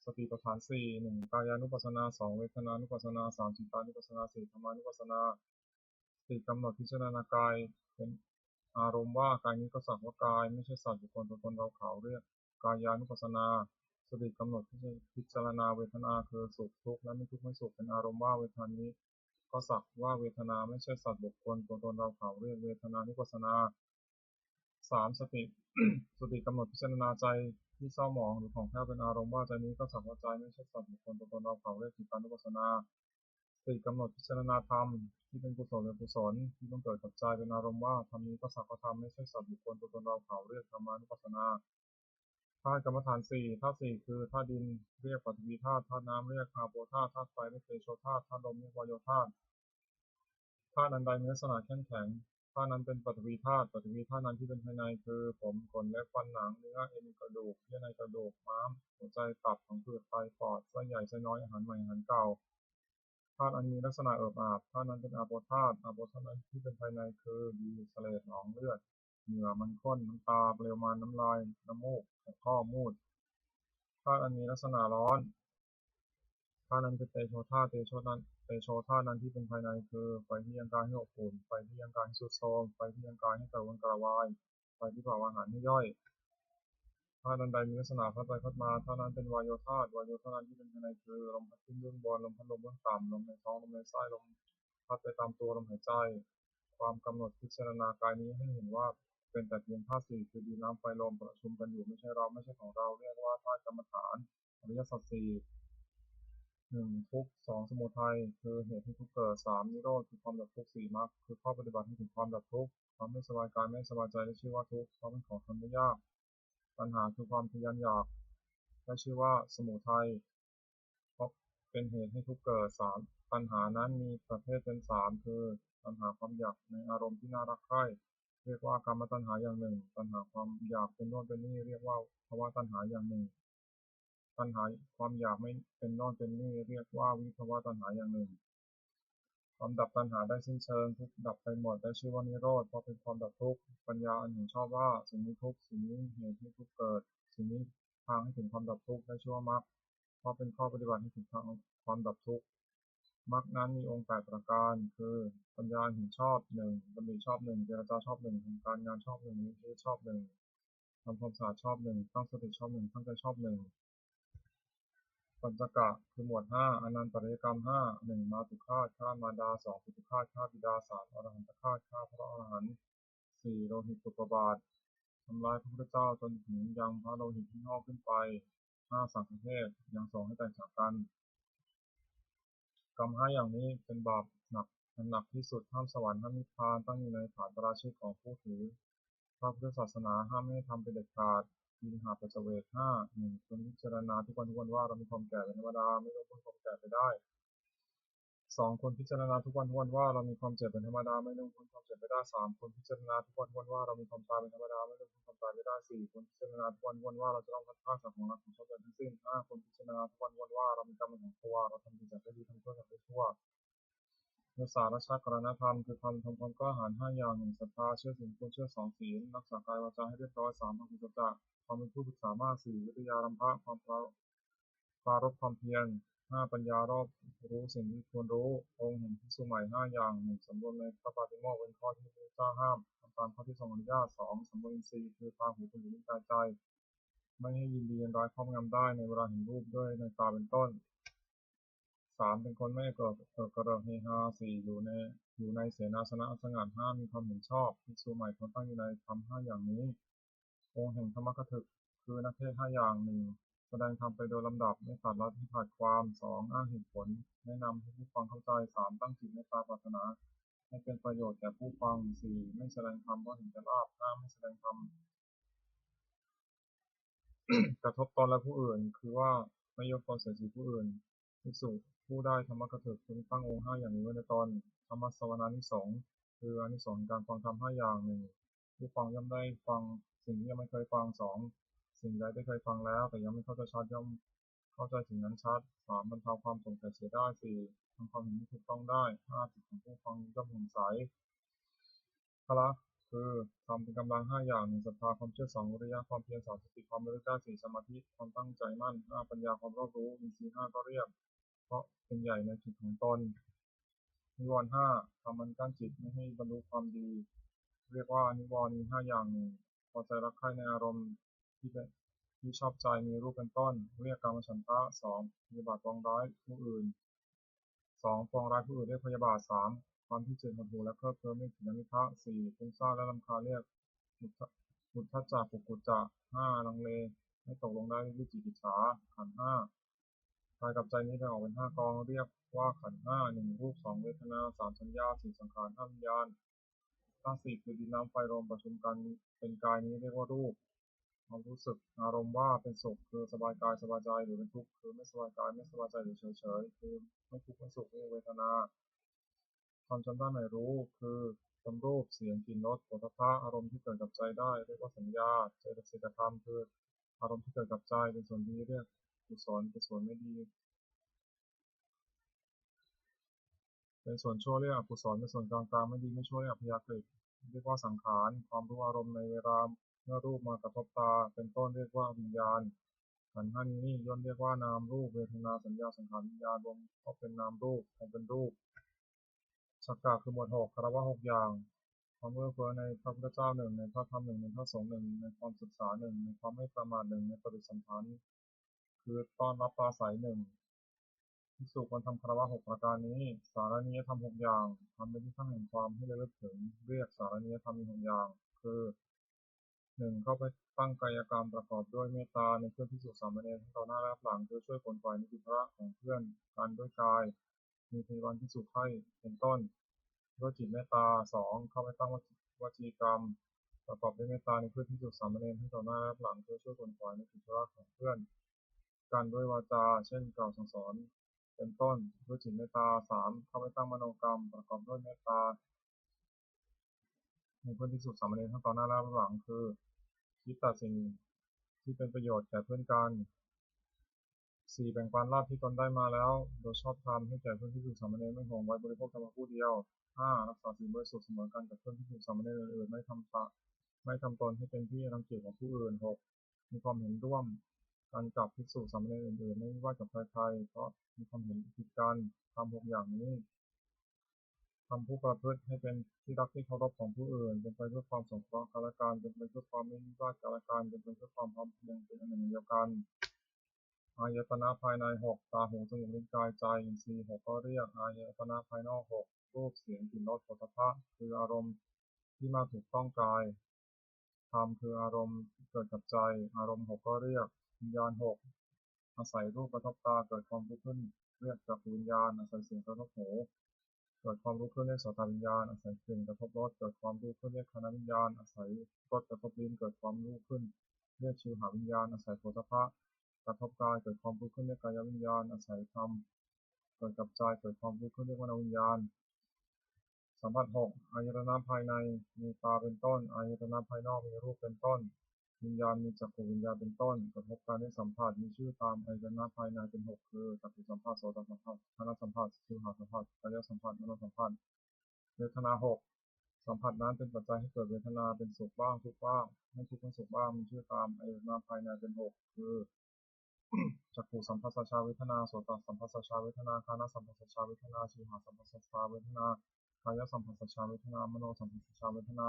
สติปัฏฐาน 4 1. กายานุปัสสนา 2. เวทนานุปัสสนา 3. จิตตานุปัสสนา 4. ธรรมานุปัสสนาสติกำหนดพิจารณากายเป็นอารมณ์ว่ากายนี้ก็สักว่ากายไม่ใช่สัตว์บุคคลตัวตนเราเขาเรียกกายานุปัสสนาสติกำหนดพิจารณาเวทนาคือสุขทุกข์และไม่ทุกข์ไม่สุขเป็นอารมณ์ว่าเวทนานี้ก็สักว่าเวทนาไม่ใช่สัตว์บุคคลตัวตนเราเขาเรียกเวทนานุปัสสนา 3. สติ สติกำหนดพิจารณาใจที่เศร้าหมองหรือของแท้เป็นอารมณ์ว่าใจนี้ก็สักว่าใจไม่ใช่สัตว์บุคคลตัวตนเราเขาเรียกจิตตานุปัสสนาสติกำหนดพิจารณาธรรมที่เป็นกุศลหรือกุศลที่ต้องเกิดกับใจเป็นอารมณ์ว่าธรรมนี้ก็สักว่าธรรมไม่ใช่สัตว์บุคคลตัวตนเราเขาเรียกธรรมานุปัสสนาธาตุกรรมฐาน 4 ธาตุ 4 คือธาตุดินเรียกปฐวีธาตุธาตุน้ำเรียกอาโปธาตุธาตุไฟเรียกเตโชธาตุธาตุลมเรียกวายโยธาตุธาตุอันใดมีลักษณะเข้มแข็งธาตุนั้นเป็นปฐวีธาตุปฐวีธาตุนั้นที่เป็นภายในคือผมขนเล็บฟันหนังเนื้อเอ็นกระดูกเยื่อในกระดูกม้ามหัวใจตับผังผืดไตปอดไส้ใหญ่ไส้น้อยอาหารใหม่อาหารเก่าธาตุอันมีลักษณะเอิบอาบธาตุนั้นเป็นอาโปธาตุอาโปธาตุนั้นที่เป็นภายในคือดีเสลดหนองเลือดเหงื่อมันข้นน้ำตาเปลวมันน้ำลายน้ำมูกข้อมูดธาตุอันมีลักษณะร้อนธาตุนั้นเป็นเตโชธาตุเต โชธาตุนั้นที่เป็นภายในคือไฟที่ยังกายให้อบอุ่นไฟที่ยังกายให้ทรุดโทรมไฟที่ยังกายให้กระวนกระวายไฟที่เผาอาหารให้ย่อยธาตุใดมีลักษณะพัดไปพัดมาธาตุนั้นเป็นวายโยธาตุวายโยธาตุนั้นที่เป็นภายในคือลมพัดขึ้นเบื้องบนลมพัดลมเบื้องต่ำลมในท้องลมในไส้ลมพัดไปตามตัวลมหายใจความกำหนดพิจารณากายนี้ให้เห็นว่าเป็นแต่เพียงธาตุสี่คือดินน้ำไฟลมประชุมกันอยู่ไม่ใช่เราไม่ใช่ของเราเรียกว่าธาตุกรรมฐานอริยสัจสี่ทุกข์2สมุทัยคือเหตุให้ทุกข์เกิด3นิโรธคือความดับทุกข์4มรรคคือข้อปฏิบัติให้ถึงความดับทุกข์ความไม่สบายกายไม่สบายใจได้ชื่อว่าทุกข์เพราะเป็นของทำได้ยากปัญหาคือความทะยานอยากได้ชื่อว่าสมุทัยเพราะเป็นเหตุให้ทุกข์เกิดปัญหานั้นมีประเภทเป็น3คือปัญหาความอยากในอารมณ์ที่น่ารักใคร่เรียกว่ากามตัณหาอย่างหนึ่งปัญหาความอยากเป็นโน่นเป็นนี่เรียกว่าภวตัณหาอย่างหนึ่งปัญหาความอยากไม่เป็นโน่นเป็นนี่เรียกว่าวิภวตัณหาอย่างหนึ่งความดับตัณหาได้สิ้นเชิงทุกข์ดับไปหมดได้ชื่อว่านิโรธเพราะเป็นความดับทุกข์ปัญญาอันเห็นชอบว่าสิ่งนี้ทุกข์สิ่งนี้เหตุให้ทุกข์เกิดสิ่งนี้ทางให้ถึงความดับทุกข์ได้ชื่อว่ามรรคเพราะเป็นข้อปฏิบัติให้ถึงทางความดับทุกข์มรรคนั้นมีองค์8ประการคือปัญญาเห็นชอบ1ดำริชอบ1เจรจาชอบ1ทำการงานชอบ1นิเทศชอบ1ทำความสะอาดชอบ1ตั้งสติชอบ1ตั้งใจชอบ1ปัญจกะคือหมวด5อนันตริยกรรม5 1มาตุฆาตฆ่ามารดา2ปิตุฆาตฆ่าบิดา3อรหันตฆาตฆ่าพระอรหันต์4โลหิตตุปบาททำลายพระพุทธเจ้าจนถึงยังพระโลหิตที่งอกขึ้นไป5สังฆเทศยังส่งให้แตกจากกันกรรม5อย่างนี้เป็นบาปหนักที่สุดห้ามสวรรค์ห้ามนิพพานตั้งอยู่ในฐานปราชิกของผู้ถือพระพุทธศาสนาห้ามไม่ให้ทำเป็นเด็ดขาดยินหาปัจเจเวก1ควรพิจารณาทุกวันว่าเรามีความแก่เป็นธรรมดาไม่ต้องพ้นความแก่ไปได้2ควรพิจารณาทุกวันว่าเรามีความเจ็บเป็นธรรมดาไม่ต้องพ้นความเจ็บไปได้3ควรพิจารณาทุกวันว่าเรามีความตายเป็นธรรมดาไม่ต้องพ้นความตายไปได้4ควรพิจารณาทุกวันว่าเราจะต้องพัดพรากจากของรักของชอบใจทั้งสิ้น5ควรพิจารณาทุกวันว่าเรามีกรรมเป็นของตัวเราทำดีจากได้ดีทำชั่วจากได้ชั่วในสารชาติกรณธรรมคือทำความกล้าหาญ5อย่าง1ศรัทธาเชื่อสิ่งควรเชื่อ2ศีลรักษากายวาจาให้เรียบร้อย3พหุสัจจะความเป็นผู้ศึกษามาก4วิทยารัมภะความปรารภความเพียร5ปัญญารอบรู้สิ่งที่ควรรู้องค์แห่งภิกษุใหม่5อย่าง1สำรวมในพระปาติโมกข์เป็นข้อที่พระพุทธเจ้าห้ามทำตามข้อที่ทรงอนุญาต2สำรวมอินทรีย์คือตาหูจมูกลิ้นกายใจไม่ให้ยินดียินร้ายครอบงำได้ในเวลาเห็นรูปด้วยในตาเป็นต้น3เป็นคนไม่เกิดกระเริกเฮฮา4อยู่ในเสนาสนะสงัด5มีความเห็นชอบภิกษุใหม่ควรตั้งอยู่ในธรรม5อย่างนี้องค์แห่งธรรมกถึกคือนักเทศน์5อย่าง1แสดงธรรมไปโดยลำดับไม่ขาดลัดไม่ขาดความ2อ้างเหตุผลแนะนำให้ผู้ฟังเข้าใจ3ตั้งจิตเมตตาปรารถนาให้เป็นประโยชน์แก่ผู้ฟัง4ไม่แสดงธรรมเพราะเห็นแก่ลาภ5ไม่แสดงธรรม กระทบตนและผู้อื่นคือว่าไม่ยกตนเสียสีผู้อื่นภิกษุผู้ได้ธรรมกถึกพึงตั้งองค์5อย่างนี้ไว้ในตนธรรมสวนานิสงส์คืออานิสงส์แห่งการฟังธรรม5อย่างผู้ฟังย่อมได้ฟังสิ่งที่ยังไม่เคยฟัง2สิ่งใดได้เคยฟังแล้วแต่ยังไม่เข้าใจชัดย่อมเข้าใจถึงนั้นชัด3บรรเทาความสงสัยเสียได้4ทำความเห็นที่ถูกต้องได้5จิตของผู้ฟังย่อมผ่องใสพละคือทำเป็นกำลัง5อย่าง1ศรัทธาความเชื่อ2วิริยะความเพียร3สติความระลึกได้4สมาธิความตั้งใจมั่น5ปัญญาความรอบรู้อินทรีย์5ก็เรียกเพราะเป็นใหญ่ในจิตของตนนิวรณ์5ทำมันกั้นจิตไม่ให้บรรลุความดีเรียกว่านิวรณ์มี5อย่างพอใจรักใคร่ในอารมณ์ที่ชอบใจมีรูปเป็นต้นเรียกกามฉันทะ2ปฏิบัติปองร้ายผู้อื่น2ปองร้ายผู้อื่นด้วยพยาบาท3ความที่เจ็บหดหู่และเคลิบเคลิ้มในถินมิทะ4ฟุ้งซ่านและรำคาญเรียกอุทธัจจะกุกุจจะ5ลังเลไม่ตกลงได้ด้วยวิจิกิจฉาขันธ์5กายกับใจนี้แบ่งออกเป็น5กองเรียกว่าขันธ์1รูป2เวทนา3สัญญา4สังขาร5วิญญาณธาตุ4คือดินน้ำไฟลมประชุมกันเป็นกายนี้เรียกว่ารูปความรู้สึกอารมณ์ว่าเป็นสุขคือสบายกายสบายใจหรือเป็นทุกข์คือไม่สบายกายไม่สบายใจหรือเฉยๆคือไม่ทุกข์ไม่สุขเรียกเวทนาความจำได้หมายรู้คือจำรูปเสียงกลิ่นรสโผฏฐัพพะอารมณ์ที่เกิดกับใจได้เรียกว่าสัญญาเจตสิกธรรมคืออารมณ์ที่เกิดกับใจเป็นส่วนดีเรียกกุศลเป็นส่วนไม่ดีเป็นส่วนชั่วเรียกอกุศลเป็นส่วนกลางๆไม่ดีไม่ชั่วเรียกอัพยากฤิเรียกว่าสังขารความรู้อารมณ์ในเวลาเมื่อรูปมากระทบตาเป็นต้นเรียกว่าวิญญาณ ขันธ์ห้านี้ย่อมเรียกว่านามรูปเวทนาสัญญาสังขารวิญญาณรวมก็เป็นนามรูปรวมเป็นรูปสักกะคือหมวดหกคารวะหกอย่างความเอื้อเฟื้อในพระพุทธเจ้าหนึ่งในพระธรรมหนึ่งในพระสงฆ์หนึ่งในความศึกษาหนึ่งในความไม่ประมาทหนึ่งในปฏิสัมพันธ์คือต้อนรับปราศัยหนึ่งภิกษุควรทำคารวะหกประการนี้สารณียธรรมหกอย่างทำเป็นที่ตั้งแห่งความให้ระลึกถึงเรียกสารณียธรรมมีหกอย่างคือหนึ่งเข้าไปตั้งกายกรรมประกอบด้วยเมตตาในเพื่อนภิกษุสามเณรทั้งต่อหน้าและรับหลังคือช่วยขนขวายนิติภระของเพื่อนกันด้วยกายมีพยาบาลภิกษุไข้เป็นต้นด้วยจิตเมตตาสองเข้าไปตั้งวจีกรรมประกอบด้วยเมตตาในเพื่อนภิกษุสามเณรทั้งต่อหน้าและรับหลังคือช่วยขนขวายนิติภระของเพื่อนกันด้วยวาจาเช่นกล่าวสั่งสอนเป็นต้นด้วยจิตเมตตาสามเข้าไปตั้งมโนกรรมประกอบด้วยเมตตาในเพื่อนภิกษุสามเณรทั้งต่อหน้าและรับหลังคือคิดตัดสิ่งที่เป็นประโยชน์แก่เพื่อนกันสี่แบ่งปันลาภที่ตนได้มาแล้วโดยชอบธรรมให้แก่เพื่อนภิกษุสามเณรไม่ห่วงไว้บริโภคแต่เพียงผู้เดียวห้ารักษาศีลบริสุทธิ์เสมอกันกับเพื่อนภิกษุสามเณรอื่นๆไม่ทำตนให้เป็นที่รังเกียจของผู้อื่นหกมีความเห็นร่วมกันกับภิกษุสามเณรอื่นๆไม่ว่ากับใครๆเพราะมีความเห็นผิดกันทำหกอย่างนี้ทำผู้ประพฤติให้เป็นที่รักที่เคารพของผู้อื่นเป็นไปเพื่อความสงเคราะห์กันและกันเป็นไปเพื่อความไม่วิวาทกันและกันเป็นไปเพื่อความพร้อมเพรียงเป็นอันหนึ่งเดียวกันอายตนะภายในหกตาหูจมูกลิ้นกายใจอินทรีย์หกก็เรียกอายตนะภายนอกหกรูปเสียงกลิ่นรสโผฏฐัพพะคืออารมณ์ที่มาถูกต้องกายธรรมคืออารมณ์ที่เกิดกับใจอารมณ์หกก็เรียกวิญญาณหกอาศัยรูปกระทบตาเกิดความรู้ขึ้นเรียกจักขวิญญาณอาศัยเสียงกระทบหูเกิดความรู้ขึ้นเรียกโสตวิญญาณอาศัยกลิ่นกระทบรสเกิดความรู้ขึ้นเรียกคานวิญญาณอาศัยรสกระทบลิ้นเกิดความรู้ขึ้นเรียกชิวหาวิญญาณอาศัยโผฏฐัพพะกระทบกายเกิดความรู้ขึ้นเรียกกายวิญญาณอาศัยธรรมเกิดกับใจเกิดความรู้ขึ้นเรียกวรรณวิญญาณสัมผัสหกอายตนะภายในมีตาเป็นต้นอายตนะภายนอกมีรูปเป็นต้นวิญญาณมีจักขุวิญญาณเป็นต้นกระทบการได้สัมผัสมีชื่อตามอายตนะภายในเป็นหกคือจักขุสัมผัสโสตสัมผัสคานสัมผัสชิวหาสัมผัสกายสัมผัสมโนสัมผัสเวทนาหกสัมผัสนั้นเป็นปัจจัยให้เกิดเวทนาเป็นสุขบ้างทุกข์บ้างไม่ทุกข์ไม่สุขบ้างมีชื่อตามอายตนะภายในเป็นหกคือจักขุสัมผัสชาเวทนาโสตสัมผัสชาเวทนาคานสัมผัสชาเวทนาชิวหาสัมผัสชาเวทนากายสัมผัสชาเวทนามโนสัมผัสชาเวทนา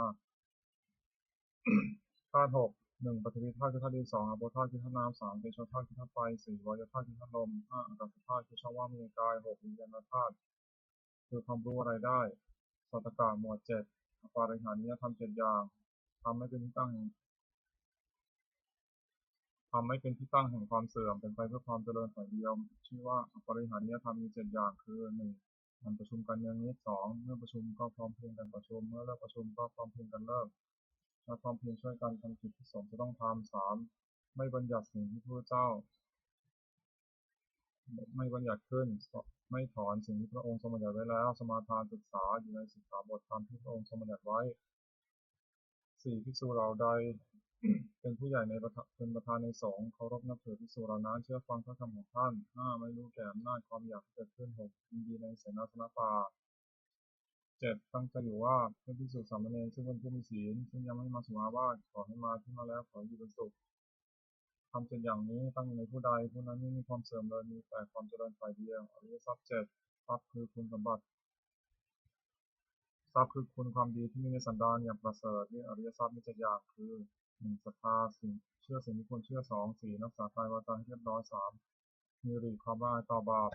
ธาตุหกหนึ่งปฐวีธาตุคือธาตุดินสองอาโปธาตุคือธาตุน้ำสามเตโชธาตุคือธาตุไฟสี่วายธาตุคือธาตุลมห้าอากาศธาตุคือช่องว่างในกายหกวิญญาณธาตุคือความรู้อะไรได้สัตตกะหมวดเจ็ดอปาริหานิยธรรมเจ็ดอย่างทำให้เป็นที่ตั้งแห่งความเสื่อมเป็นไปเพื่อความเจริญฝ่ายเดียวชื่อว่าอปาริหานิยธรรมมีเจ็ดอย่างคือหนึ่งการประชุมกันอย่างนี้สองเมื่อประชุมก็พร้อมเพรียงกันประชุมเมื่อเลิกประชุมก็พร้อมเพรียงกันเลิกใช้ความเพียรช่วยกันทำกิจที่สงฆ์จะต้องทำสามไม่บัญญัติสิ่งที่พระเจ้าไม่บัญญัติขึ้นไม่ถอนสิ่งที่พระองค์ทรงบัญญัติไว้แล้วสมาทานศึกษาอยู่ในสิกขาบทตามที่พระองค์ทรงบัญญัติไว้สี่ภิกษุเหล่าใดเป็นผู้ใหญ่ในเป็นประธานในสงฆ์เคารพนับถือภิกษุเหล่านั้นเชื่อฟังพระธรรมของท่านห้าไม่รู้แก่อำนาจความอยากที่เกิดขึ้นหกยินดีในเสนาสนะป่าเจ็ดตั้งใจอยู่ว่าเพื่อนภิกษุสามเณรซึ่งเป็นผู้มีศีลซึ่งยังไม่มาสุอาพาสขอให้มาที่มาแล้วขออยู่เป็นสุขทำเช่นอย่างนี้ตั้งอยู่ในผู้ใดผู้นั้นไม่มีความเสื่อมเลยมีแต่ความเจริญฝ่ายเดียวอริยทรัพย์เจ็ดทรัพย์คือคุณสมบัติทรัพย์คือคุณความดีที่มีในสันดานอย่างประเสริฐเรียกอริยทรัพย์มีเจ็ดอย่างคือหนึ่งศรัทธาสิ่งเชื่อสิ่งที่ควรเชื่อสองสี่รักษากายวาจาให้เรียบร้อยสามมีหลีกความละอายต่อบาป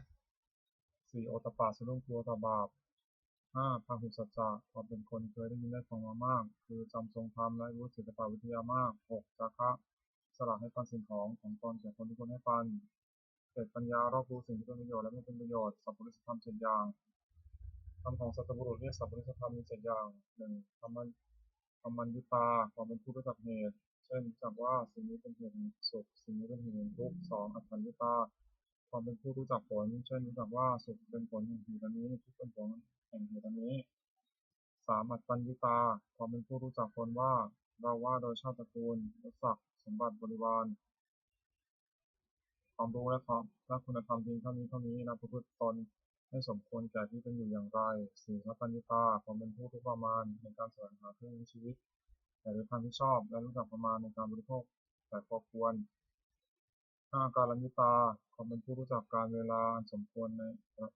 สี่โอตตัปปะสะดุ้งกลัวต่อบาปห้าพหุสัจจะความเป็นคนเคยได้ยินได้ฟังมามากคือจำทรงธรรมและรู้ศิลปวิทยามากหกจาคะสละให้ปันสิ่งของตนแก่คนที่ควรให้ปันเจ็ดปัญญารอบรู้สิ่งที่เป็นประโยชน์และไม่เป็นประโยชน์สัพพุริสธรรมเจ็ดอย่างธรรมของสัตบุรุษเรียกสัพพุริสธรรมมีเจ็ดอย่างหนึ่งธรรมัญญุตาความเป็นผู้รู้จักเหตุเช่นรู้จักว่าสิ่งนี้เป็นเหตุแห่งสุขสิ่งนี้เป็นเหตุแห่งทุกข์สองอัตถัญญุตาความเป็นผู้รู้จักผลเช่นรู้จักว่าสุขเป็นผลแห่งเหตุอันนี้ทุกข์เป็นผลแห่งเหตุอันนี้สามอัตตัญญุตาความเป็นผู้รู้จักตนว่าเราว่าโดยชาติตระกูลยศศักดิ์สมบัติบริวารความรู้และคุณธรรมเพียงเท่านี้และประพฤติตนให้สมควรแก่ที่เป็นอยู่อย่างไรสี่อัตตัญญุตาความเป็นผู้รู้ประมาณในการแสวงหาเพื่อลี้ยงชีวิตแต่โดยทางที่ชอบและรู้จักประมาณในการบริโภคแต่พอควร 5การัญญุตาความเป็นผู้รู้จักการเวลาอันสมควรใน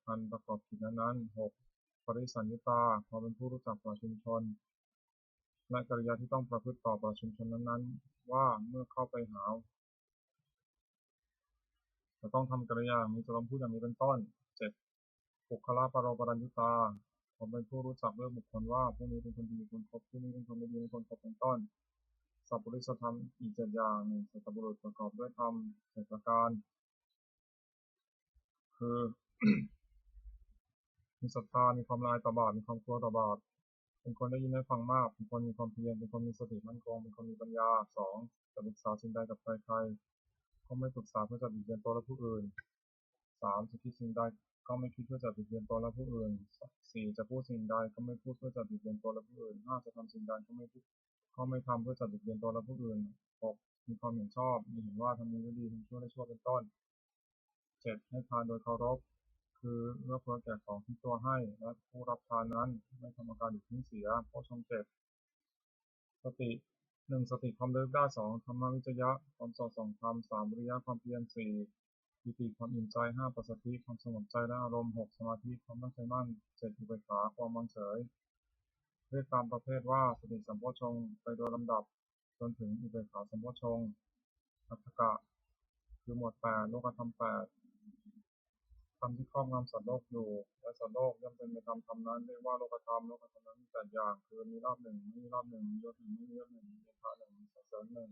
อันประกอบกิจนั้นๆ6ปริสัญญุตาความเป็นผู้รู้จักต่อชุมชนและกริยาที่ต้องประพฤติต่อชุมชนนั้นๆว่าเมื่อเข้าไปหาจะต้องทำกริยาอย่างนี้จะต้องพูดอย่างนี้เป็นต้น7บุคลาปโรปรัญญุตาความเป็นผู้รู้จักเรื่องบุคคลว่าผู้นี้เป็นคนดีคนคบผู้นี้เป็นคนไม่ดีเป็นคนคบเป็นต้นสัพพุริสธรรมอีก7อย่างหนึ่งสัตบุรุษประกอบด้วยธรรม7ประการคือ มีศรัทธามีความละอายต่อบาปมีความกลัวต่อบาปเป็นคนได้ยินได้ฟังมากเป็นคนมีความเพียรเป็นคนมีสติมั่นคงเป็นคนมีปัญญา2จะปรึกษาสิ่งใดกับใครๆก็ไม่ปรึกษาเพื่อจะบิดเบือนตัวและผู้อื่น3จะคิดสิ่งใดก็ไม่คิดเพื่อจะบิดเบือนตัวและผู้อื่น4จะพูดสิ่งใดก็ไม่พูดเพื่อจะบิดเบือนตัวและผู้อื่น5จะทำสิ่งใดก็ไม่ทำเพื่อจะบิดเบือนตัวและผู้อื่น6มีความเห็นชอบมีเห็นว่าทำนี้ได้ดีทำชั่วได้ชั่วเป็นต้น7ให้ทานโดยเคารพคือเอื้อเฟื้อแก่ของที่ตัวให้และผู้รับทานนั้นไม่ทำอาการหรือทิ้งเสียโพชฌงค์7สติ1สติความระลึกได้2ธรรมวิจยะความสอดส่องธรรม3วิริยะความเพียร4ปิติความอิ่มใจ5ปัสสัทธิความสงบใจและอารมณ์6สมาธิความตั้งใจมั่น7อุเบกขาความวางเฉยเรียกตามประเภทว่าสติสัมโพชฌงค์ไปโดยลำดับจนถึงอุเบกขาสัมโพชฌงค์อัตถกะคือหมวด8โลกธรรม8ธรรมที่ครอบงำสัตว์โลกอยู่และสัตว์โลกย่อมเป็นไปตามธรรมนั้นเรียกว่าโลกธรรมนั้นมี8อย่างคือมีรอบหนึ่งไม่มีรอบหนึ่งมียศหนึ่งไม่มียศหนึ่งมีเดชะหนึ่งมีสรรเสริญหนึ่ง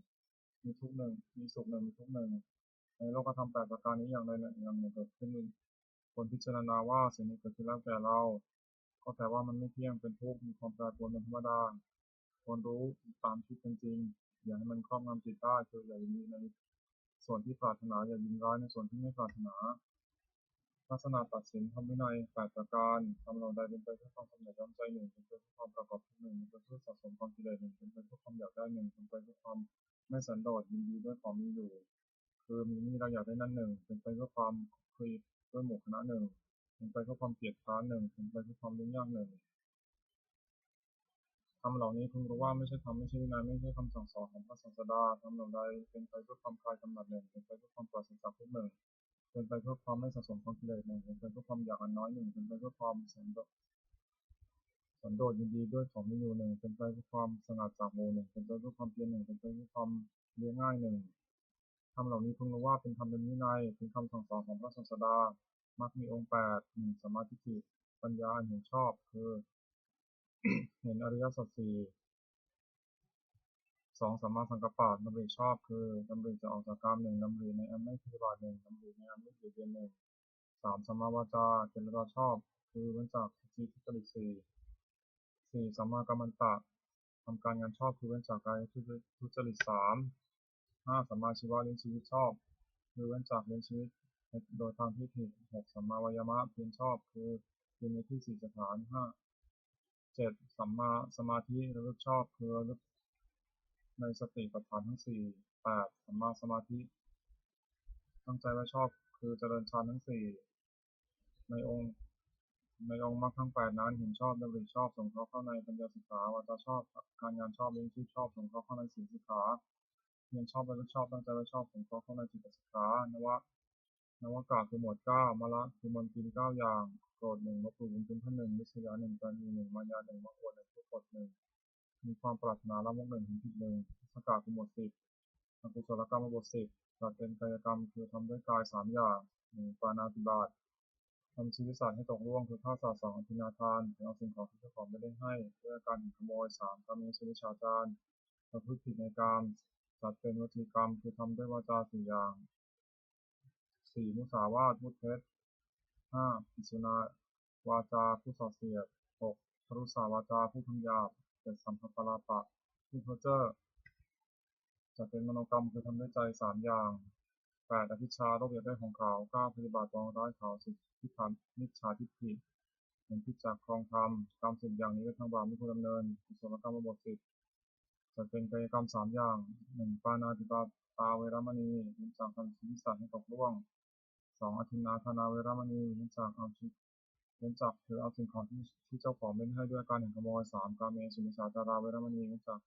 มีทุกข์หนึ่งมีสุขหนึ่งมีทุกข์หนึ่งในโลกธรรม8ประการนี้อย่างใดอย่างหนึ่งเกิดขึ้นคนพิจารณาว่าสิ่งนี้เกิดขึ้นแล้วแก่เราก็แต่ว่ามันไม่เที่ยงเป็นทุกข์มีความแปรปรวนเป็นธรรมดาควรรู้ตามที่เป็นจริงอย่าให้มันครอบงำจิตได้คืออย่ายินดีในส่วนที่ปรารถนาอย่ายินร้ายในส่วนที่ไม่ปรารถนาลักษณะตัดสินธรรมวินัย8ประการทำเราใดเป็นไปเพื่อความกำหนัดย้อมใจหนึ่งเป็นไปเพื่อความประกอบทุกหนึ่งเป็นไปเพื่อสะสมความกิเลสหนึ่งเป็นไปเพื่อความอยากได้หนึ่งเป็นไปเพื่อความไม่สันโดษยินดีด้วยของมีอยู่คือมีนี่เราอยากได้นั่นหนึ่งเป็นไปเพื่อความคุยด้วยหมู่คณะหนึ่งเป็นไปเพื่อความเกลียดคร้านหนึ่งเป็นไปเพื่อความยุ่งยากหนึ่งทำเหล่านี้พึงรู้ว่าไม่ใช่ธรรมไม่ใช่วินัยไม่ใช่คำสั่งสอนของพระศาสดาทำเหล่าใดเป็นไปเพื่อความคลายกำหนัดหนึ่งเป็นไปเพื่อความปราศจากทุกข์หนึ่งเป็นไปเพื่อความไม่สะสมความกิเลสหนึ่งเป็นไปเพื่อความอยากอันน้อยหนึ่งเป็นไปเพื่อความสันโดษยินดีด้วยของมีอยู่หนึ่งเป็นไปเพื่อความสงัดจากหมู่หนึ่งเป็นไปเพื่อความเพียรหนึ่งเป็นไปเพื่อความเลี้ยงง่ายหนึ่งทำเหล่านี้พึงรู้ว่าเป็นธรรมเป็นวินัยเป็นคำสั่งสอนของพระศาสดามักมีองค์8 1สัมมาทิฏฐิปัญญาอันเห็นชอบคือเห็นอริยสัจสี่2สัมมาสังกัปปะดำริชอบคือดำริจะออกจากกามหนึ่งดำริในอันไม่พยาบาทหนึ่งดำริในอันไม่เบียดเบียนหนึ่ง3สัมมาวาจาเจริญชอบคือเว้นจากทิฏฐิทุจริต4สัมมากัมมันตะทำการงานชอบคือเว้นจากกายทุจริต5สัมมาชีวะเลี้ยงชีวิตชอบคือเว้นจากเลี้ยงชีวิตโดยทางที่ผิด6สัมมาวายามะเพียรชอบคือเพียรในที่4สถาน5 7สัมมาสมาธิระลึกชอบคือระลึกในสติปัฏฐานทั้ง4 8สัมมาสมาธิตั้งใจไว้ชอบคือเจริญฌานทั้ง4ในองค์มรรคทั้ง8นั้นเห็นชอบดำริชอบสงเคราะห์เข้าในปัญญาสิกขาวาจาชอบการงานชอบเลี้ยงชีพชอบสงเคราะห์เข้าในศีลสิกขาเพียรชอบระลึกชอบตั้งใจไว้ชอบสงเคราะห์เข้าในจิตสิกขานวากะคือหมวด9มละคือมนทิน9อย่างโกรธ1ลบหลู่บุญคุณท่าน1วิษยา1การมี1มายา1มโหฬ1ทุกข์กด1มีความปรารถนาละมุก1เห็นผิด1สกาคือหมวด10อกุศลกรรมบท10จัดเป็นกายกรรมคือทำด้วยกาย3อย่าง1ปาณาติบาตทำชีวิตสัตว์ให้ตกล่วงคือฆ่าสัตว์2อธินาทานเอาสิ่งของที่เจ้าของไม่ได้ให้ด้วยการขโมย3กาเมสุมิจฉาจารประพฤติผิดในกามจัดเป็นวจีกรรมคือทำด้วยวาจา4อย่าง4มุสาวาทพูดเท็จ5ปิสุนาวาจาผู้ส่อเสียด6พรุษาวาจาผู้คำหยาบ7สัมภปลาปะผู้เพ้อเจ้อจัดเป็นมโนกรรมคือทำด้วยใจ3อย่าง8อภิชาโรคอยากได้ของเขา9พยาบาทปองร้ายเขา10ทิฏฐานมิจฉาทิฏฐิเห็นพิจักครองธรรมกรรม10อย่างนี้เป็นทางบาปไม่ควรดำเนินกุศลกรรมบท10จัดเป็นกายกรรม3อย่าง1ปาณาติบาตาเวรมณีเว้นจากทำชีวิตสัตว์ให้ตกล่วง2อทินนาทนาเวรมณีเว้นจากถือเอาสิ่งของที่เจ้าของไม่ให้ด้วยการเห็นขโมย3กาเมสุมิจฉาจาราเวรมณีเว้นจาก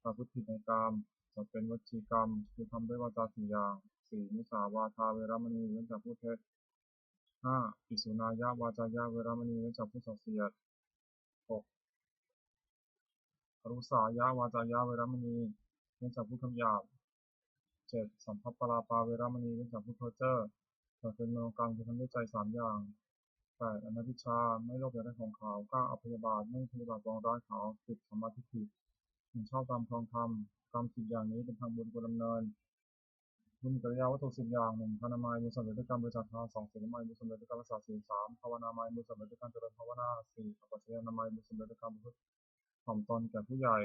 ประพฤติผิดในกามจัดเป็นวจีกรรมคือทำด้วยวาจา4อย่าง 4มุสาวาทาเวรมณีเว้นจากพูดเท็จ5ภิกษุนายะวาจายะเวรมณีเว้นจากพูดส่อเสียด6อรุษายะวาจายะเวรมณีเว้นจากพูดคำหยาบ7สัมภัปปลาปาเวรมณีเว้นจากพูดเพ้อเจ้อแต่เป็นมโนกรรมคือทำด้วยใจ3อย่าง8อนัตติชาไม่โลภอยากได้ของเขา9อพยาบาทไม่พยาบาทปองร้ายเขา10สัมมาทิฏฐิเห็นชอบตามครองธรรมกรรม10อย่างนี้เป็นทางบุญควรดำเนินบุญกิริยาวัตถุ10อย่าง1ทานามัยบุญสำเร็จด้วยการบริจาคทาน2ศีลนามัยบุญสำเร็จด้วยการรักษาศีล3ภาวนามัยบุญสำเร็จด้วยการเจริญภาวนา4ปัจจัยนามัยบุญสำเร็จด้วยการประพฤติถ่อมตนแก่ผู้ใหญ่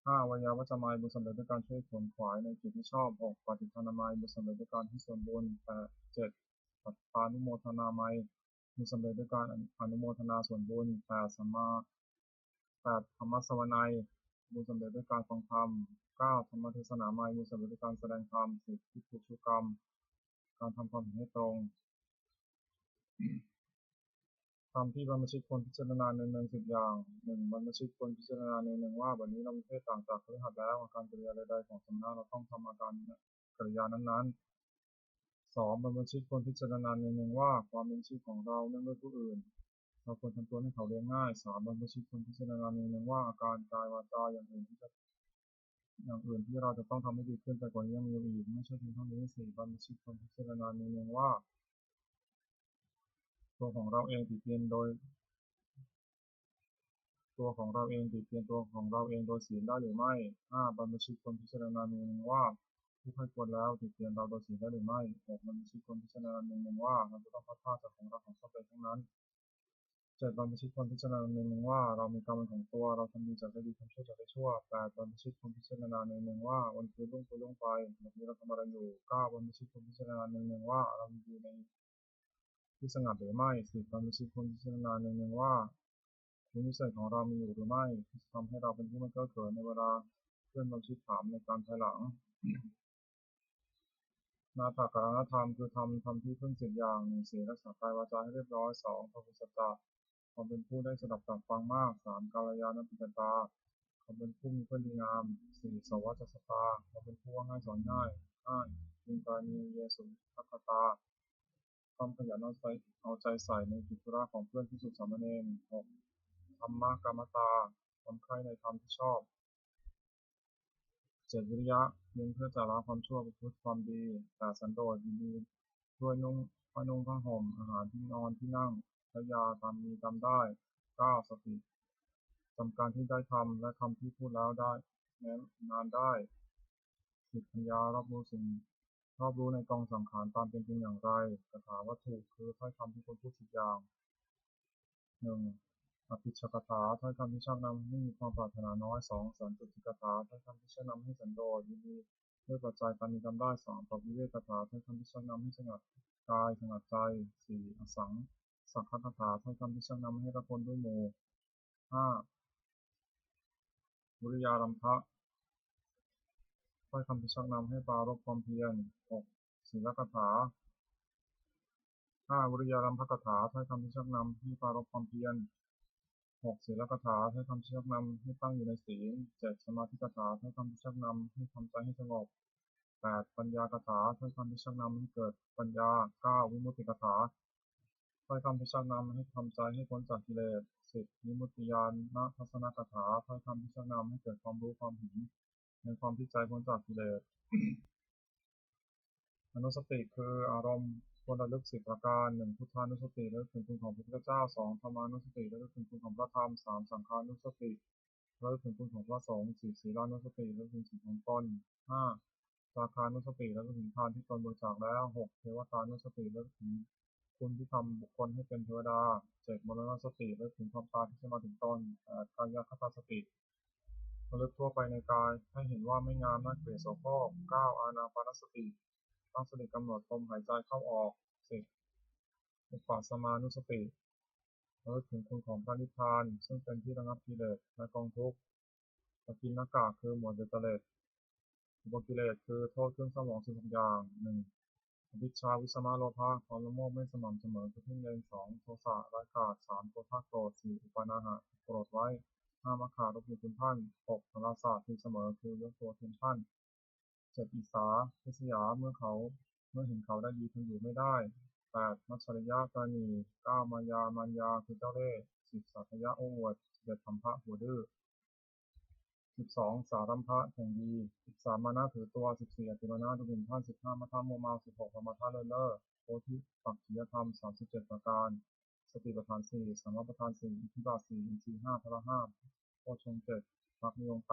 5วิยาวัจจะมัยบุญสำเร็จด้วยการช่วยขวนขวายในกิจที่ชอบ6ปฏิภาณนามัยบุญสำเร็จด้วยการให้ส่วนบุญ8 7ปัตตานุโมทนามัยบุญสำเร็จด้วยการอนุโมทนาส่วนบุญ8สัมมา8ธรรมสวนัยบุญสำเร็จด้วยการฟังธรรม9ธรรมเทศนามัยบุญสำเร็จด้วยการแสดงธรรม10ทิฏฐุชุกรรมการทำความเห็นให้ตรงธรรมที่บรรพชิตควรพิจารณาเนืองๆ10อย่าง1บรรพชิตควรพิจารณาเนืองๆว่าบัดนี้เรามีเพศต่างจากคฤหัสถ์แล้วอาการกริยาใดๆของสมณะเราต้องทำอาการกริยานั้นๆ2บรรพชิตควรพิจารณาเนืองๆว่าความเป็นชีพของเราเนื่องด้วยผู้อื่นเราควรทำตัวให้เขาเลี้ยงง่าย3บรรพชิตควรพิจารณาเนืองๆว่าอาการกายวาจาอย่างอื่นที่เราจะต้องทำให้ดีขึ้นไปกว่านี้ยังมีอีกไม่ใช่เพียงเท่านี้4บรรพชิตควรพิจารณาเนืองๆว่าตัวของเราเองติเตียนตัวของเราเองติเตียนตัวของเราเองโดยศีลได้หรือไม่5บรรพชิตควรพิจารณาเนืองๆว่าผู้ใคร่ควรแล้วติเตียนเราโดยศีลได้หรือไม่6บรรพชิตควรพิจารณาเนืองๆว่าเราจะต้องพัดพรากจากของรักของชอบใจทั้งนั้น7บรรพชิตควรพิจารณาเนืองๆว่าเรามีกรรมเป็นของตัวเราทำดีจากได้ดีทำชั่วจากได้ชั่ว8บรรพชิตควรพิจารณาเนืองๆว่าวันคืนล่วงไปแบบนี้เราทำอะไรอยู่9บรรพชิตควรพิจารณาเนืองๆว่าเรามีอยู่ในที่สงัดหรือไม่10บรรพชิตควรพิจารณาเนืองๆว่าคุณวิเศษของเรามีอยู่หรือไม่ที่จะทำให้เราเป็นผู้ไม่เก้อเขินในเวลาเพื่อนบางชิดถามในการภายหลังนาถกรณธรรมคือทำที่พึ่ง10อย่าง1ศีลรักษากายวาจาให้เรียบร้อย2พหุสัจจะความเป็นผู้ได้สดับตรับฟังมาก3กัลยาณมิตรตาความเป็นผู้มีเพื่อนดีงาม4สวัสดิสตาความเป็นผู้ว่าง่ายสอนง่าย5อินทานีเยสุทัคตาความขยันเอาใจใส่ในกิจธุระของเพื่อนที่สุดสามเณร6ธรรมกรรมตาความใคร่ในธรรมที่ชอบ7วิริยะเพียงเพื่อจะละความชั่วประพฤติความดี8สันโดษยินดีด้วยผ้านุ่งผ้าห่มอาหารที่นอนที่นั่งใช้ยาตามมีตามได้9สติจำการที่ได้ทำและคำที่พูดแล้วได้แม้นานได้10ปัญญารอบรู้ในกองสังขารตามเป็นจริงอย่างไรคาถาวัตถุคือถ้อยคำที่ควรพูด10อย่าง1อภิชกถาถ้อยคำที่ชักนำให้มีความปรารถนาน้อย2สันตุติกถาถ้อยคำที่ชักนำให้สันโดษยินดีด้วยปัจจัยการมีกรรมได้3ปวิเวกถาถ้อยคำที่ชักนำให้สงัดกายสงัดใจ4อสังฆคถาถ้อยคำที่ชักนำให้ละคนด้วยหมู่5วิริยารัมภะถ้อยคำที่ชักนำให้ปรารภความเพียร6ศีลกถา5วิริยารัมภกถาถ้อยคำที่ชักนำให้ปรารภความเพียร6ศีลกถาถ้อยคำที่ชักนำให้ตั้งอยู่ในศีล7สมาธิกถาถ้อยคำที่ชักนำให้ทำใจให้สงบ8ปัญญากถาถ้อยคำที่ชักนำให้เกิดปัญญา9วิมุตติกถาถ้อยคำที่ชักนำให้ทำใจให้พ้นจากกิเลส10วิมุตติญาณทัศนกถาถ้อยคำที่ชักนำให้เกิดความรู้ความเห็นในความที่ใจพ้นจากกิเลสอนุสติคืออารมณ์ควรระลึก10ประการ1พุทธานุสติระลึกถึงคุณของพระพุทธเจ้า2ธรรมานุสติระลึกถึงคุณของพระธรรม3สังฆานุสติระลึกถึงคุณของพระสงฆ์4ศีลานุสติระลึกถึงศีลของตน5จาคานุสติระลึกถึงทานที่ตนบริจาคแล้ว6เทวตานุสติระลึกถึงคุณที่ทำบุคคลให้เป็นเทวดา7มรณสติระลึกถึงความตายที่จะมาถึงตน8กายคตาสติระลึกทั่วไปในกายให้เห็นว่าไม่งามน่าเกลียดโสโครก9อานาปานสติตั้งสติกำหนดลมหายใจเข้าออก10อุปสมานุสติระลึกถึงคุณของพระนิพพานซึ่งเป็นที่ระงับกิเลสและกองทุกข์ปกิณณกะคือหมวดเบญจเลสอุปกิเลสคือโทษเครื่องเศร้าหมอง16อย่าง1อวิชชาวิสมาโลภะความละโมบไม่สม่ำเสมอคือเพ่งเล็ง2โทสะร้ายกาจ3โกธาโกรธ4อุปาณาหะโกรธไว้5มัคคารบหลู่คุณท่าน6พลาสะที่เสมอคือยกตัวเทียมท่าน 7อิสาริษยาเมื่อเห็นเขาได้ดีทนอยู่ไม่ได้8มัจฉริยะปราณี9มารยาคือเจ้าเล่ห์10สัพพยะโอ้อวด11ธรรมภะหัวดื้อ12สารัมภะแห่งดี13มานะถือตัว14อติมานะดูหมิ่นท่าน15มัทธะมัวเมา16ปมาทะเลินเล่อโพธิปักขิยธรรม37ประการสติปัฏฐาน4สัมมาปัฏฐาน4อิทธิบาท4อินทรีย์5พละ5โพชฌงค์7มรรคมีองค์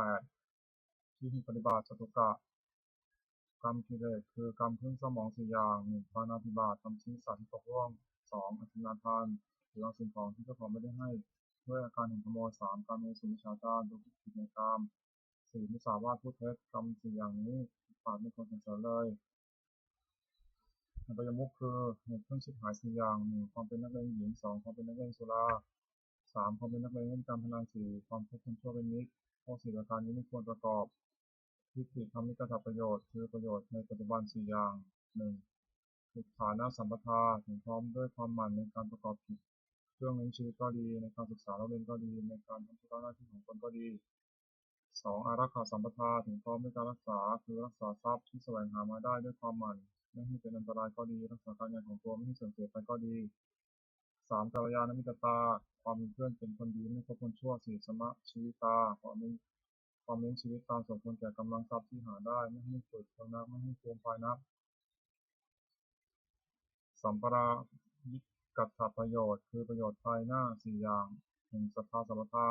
8ที่ปฏิบัติจตุกะกรรมกิเลสคือกรรมพึ่งสมอง4อย่าง1ปาณาติบาตทำชิ้นสัตว์ที่ตกร่วง2อธินาทานหรือเอาสิ่งของที่เจ้าของไม่ได้ให้ด้วยอาการเห็นขโมย3การเมสุมิจฉาจารดูผิดในกาม4มุสาวาทพูดเท็จกรรม4อย่างนี้ปาดไม่ควรสรรเสริญเลยอบายมุขคือเหตุเครื่องชิบหาย4อย่าง1ความเป็นนักเลงหญิง2ความเป็นนักเลงสุรา3ความเป็นนักเลงเล่นการพนัน4ความคบคนชั่วเป็นมิตรข้อ4ประการนี้ไม่ควรประกอบทิฏฐิธรรมิกถประโยชน์คือประโยชน์ในปัจจุบัน4อย่าง1ฐานะสัมปทาถึงพร้อมด้วยความหมั่นในการประกอบกิจเครื่องเลี้ยงชีวิตก็ดีในการศึกษาเราเรียนก็ดีในการทำธุระหน้าที่ของตนก็ดี2อารักขาสัมปทาถึงพร้อมด้วยการรักษาคือรักษาทรัพย์ที่แสวงหามาได้ด้วยความหมั่นไม่ให้เป็นอันตรายก็ดีรักษาการงานของตัวไม่ให้เสื่อมเสียไปก็ดี3กัลยาณมิตรตาความเป็นเพื่อนเป็นคนดีไม่คบคนชั่ว4สมะชีวิตาความเลี้ยงชีวิตตามสมควรแก่กำลังทรัพย์ที่หาได้ไม่ให้ฝืดเคืองนักไม่ให้โกงภายนักสัมปรายิกัตถประโยชน์คือประโยชน์ภายหน้า4อย่าง1ศรัทธาสัมปทา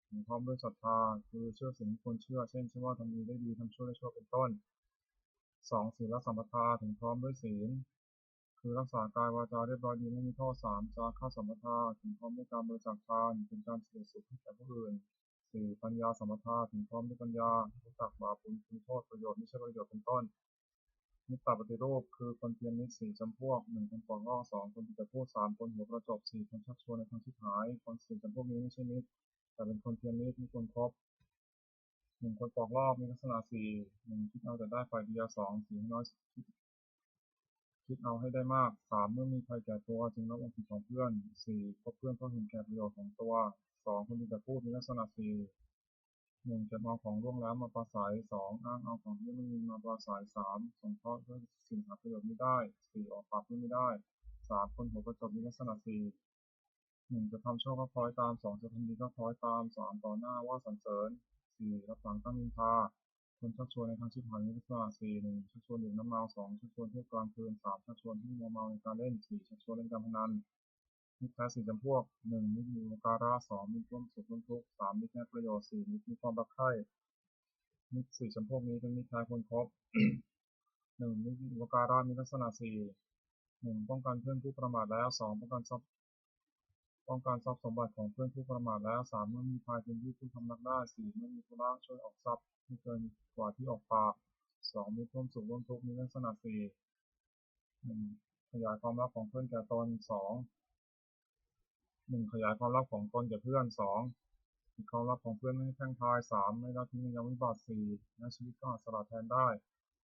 ถึงพร้อมด้วยศรัทธาคือเชื่อสิ่งที่ควรเชื่อเช่นเชื่อว่าทำดีได้ดีทำชั่วได้ชั่วเป็นต้น2ศีลสัมปทาถึงพร้อมด้วยศีลคือรักษากายวาจาเรียบร้อยดีไม่มีโทษ3จาคะสัมปทาถึงพร้อมด้วยการบริจาคทานเป็นการเสียสุขให้แก่ผู้อื่น4ปัญญาสัมปทาถึงพร้อมด้วยปัญญารู้จักบาปบุญคุณโทษประโยชน์ไม่ใช่ประโยชน์เป็นต้นมิตรปฏิรูปคือคนเพียรมิตร4จำพวก1คนปองอ้อ2คนแต่พูด3คนหัวประจบ4คนชักชวนในทางชิบหายคน4จำพวกนี้ไม่ใช่มิตรแต่เป็นคนเพียรมิตรไม่ควรคบ1คนปองรอบมีลักษณะ4 1คิดเอาแต่ได้ฝ่ายเดียว2สี่ให้น้อยคิดเอาให้ได้มาก3เมื่อมีภัยแก่ตัวจึงรับเอาผิดของเพื่อน4คบเพื่อนเพราะเห็นแก่ประโยชน์ของตัว2คนดีแต่พูดมีลักษณะ4 1เก็บเอาของร่วงแล้วมาปราศัย2อ้างเอาของที่ไม่มีมาปราศัย3สงเคราะห์ด้วยสิ่งหาประโยชน์ไม่ได้4ออกปากไม่ได้3คนหัวประจบมีลักษณะ4 1จะทำชั่วก็คล้อยตาม2จะทำดีก็คล้อยตาม3ต่อหน้าว่าสรรเสริญ4รับหลังตั้งนินทาคนชักชวนในทางชิบหายมีลักษณะ4 1ชักชวนดื่มน้ำเมา2ชักชวนเที่ยวกลางคืน3ชักชวนให้มัวเมาในการเล่น4ชักชวนเล่นการพนันมิตรแท้4จำพวก1มิตรมีอุปการะ2มิตรร่วมสุขร่วมทุกข์3มิตรให้ประโยชน์4มิตรมีความรักใคร่มิตร4จำพวกนี้เป็นมิตรแท้ควรคบ1มิตรมีอุปการะมีลักษณะ4 1ป้องกันเพื่อนผู้ประมาทแล้ว2ป้องกันทรัพย์สมบัติของเพื่อนผู้ประมาทแล้ว3เมื่อมีภัยเป็นที่พึ่งพำนักได้4เมื่อมีธุระช่วยออกทรัพย์ไม่เกินกว่าที่ออกปาก2มิตรร่วมสุขร่วมทุกข์มีลักษณะ4 1ขยายความลับของเพื่อนแก่ตน2 1ขยายความลับของตนแก่เพื่อน2ปิดความลับของเพื่อนไม่ให้แพร่งพราย3ไม่ละทิ้งยังวิบัติ4และชีวิตก็อาจสละแทนได้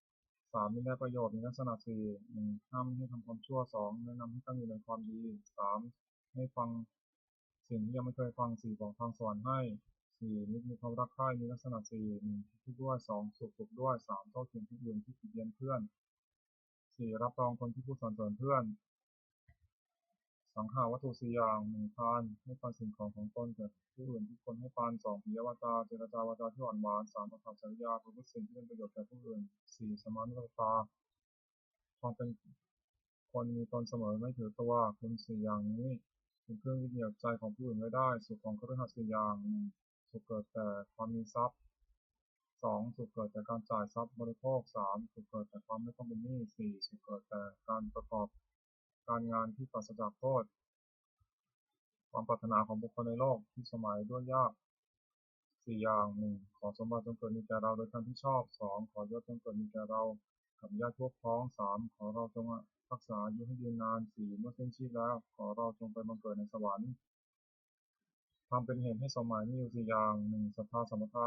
3ไม่ได้ประโยชน์มีลักษณะ4 1ห้ามไม่ให้ทำความชั่ว2แนะนำให้ตั้งอยู่ในความดี3ให้ฟังสิ่งที่ยังไม่เคยฟัง4บอกทางสอนให้4มิตรมีความรักใคร่มีลักษณะ4 1คิดด้วย2สุขด้วย3โต้เถียงที่อื่นที่ติเตียนเพื่อน4รับรองคนที่พูดสรรเสริญเพื่อนสังหาวัตถุ4อย่าง1ทานให้ปันสิ่งของของตนแก่ผู้อื่นที่คนให้ปัน2ปิยวาจาเจรจาวาจาที่อ่อนหวาน3ประกอบจริยาประพฤติสิ่งที่เป็นประโยชน์แก่ผู้อื่น4สมานุตาความเป็นคนมีตนเสมอไม่ถือตัวคุณ4อย่างนี้เป็นเครื่องยึดเหนี่ยวใจของผู้อื่นไว้ได้สุขของคฤหัสถ์4อย่าง1สุขเกิดแต่ความมีทรัพย์2สุขเกิดจากการจ่ายทรัพย์บริโภค3สุขเกิดจากความไม่ต้องเป็นหนี้4สุขเกิดแต่การประกอบการงานที่ปราศจากโทษความปรารถนาของบุคคลในโลกที่สมัยด้วยยาก4อย่าง1ขอสมบัติจงเกิดมีแก่เราโดยการที่ชอบ2ขอยศจงเกิดมีแก่เรากับญาติพวกพ้อง3ขอเราจงรักษาอายุให้ยืนนาน4เมื่อสิ้นชีพแล้วขอเราจงไปบังเกิดในสวรรค์ทำเป็นเหตุให้สมหมายมีอยู่4อย่าง1ศรัทธาสัมปทา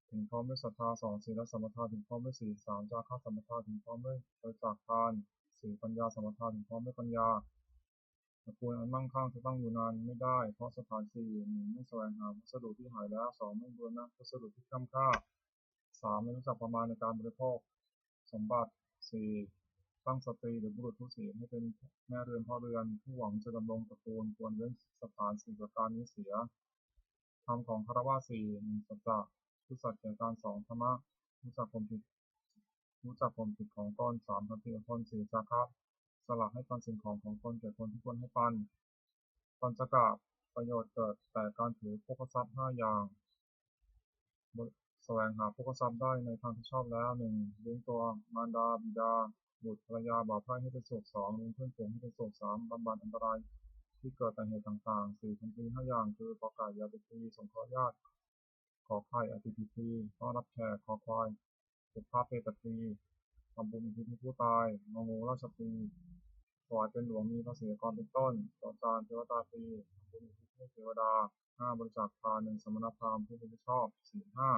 ถึงพร้อมด้วยศรัทธา2ศีลสัมปทาถึงพร้อมด้วยศีล3จาคะสัมปทาถึงพร้อมด้วยบริจาคทาน4ปัญญาสัมปทาถึงพร้อมด้วยปัญญาตระกูลอันมั่งคั่งจะตั้งอยู่นานไม่ได้เพราะสถาน4 1ไม่แสวงหาวัสดุที่หายแล้ว2ไม่บูรณะวัสดุที่ค้ำค่า3ไม่รู้จักประมาณในการบริโภค สมบัติ 4. ตั้งสตรีหรือบุรุษทุศีลให้เป็นแม่เรือนพ่อเรือนผู้หวังจะดำรงตระกูลควรเว้นสถาน4ประการนี้เสียธรรมของคฤหัสถ์ 4. 1. สัจจะซื่อสัตย์แก่การ 2. ธรรมะรู้จักความผิดของตน 3. ทันติอดทน 4. จาคะสละให้ปันสิ่งของตนแก่คนที่ควรให้ปัน ปัญจกะประโยชน์เกิดแต่การถือโภคทรัพย์5อย่างแสวงหาโภคทรัพย์ได้ในทางที่ชอบแล้ว 1. เลี้ยงตัวมารดาบิดาบุตรภรรยาบ่าวไพร่ให้เป็นสุข 2. เลี้ยงเพื่อนฝูงให้เป็นสุข 3. บำบัดอันตรายที่เกิดแต่เหตุต่างๆ 4. ทำดี5อย่างคือกอไก่ยาติตีสงเคราะห์ญาติขอไข่อติปิตีต้อนรับแขกคอควายสุภาพเปตตีทำบุญอุทิศให้ผู้ตายงองูราชตีถวายเป็นหลวงมีภาษีกรเป็นต้นต่อจานเทวตาตีทำบุญอุทิศให้เทวดา 5. บริจาคทาน 1. สมณพราหมณ์ผู้เป็นชอบ 4. 5.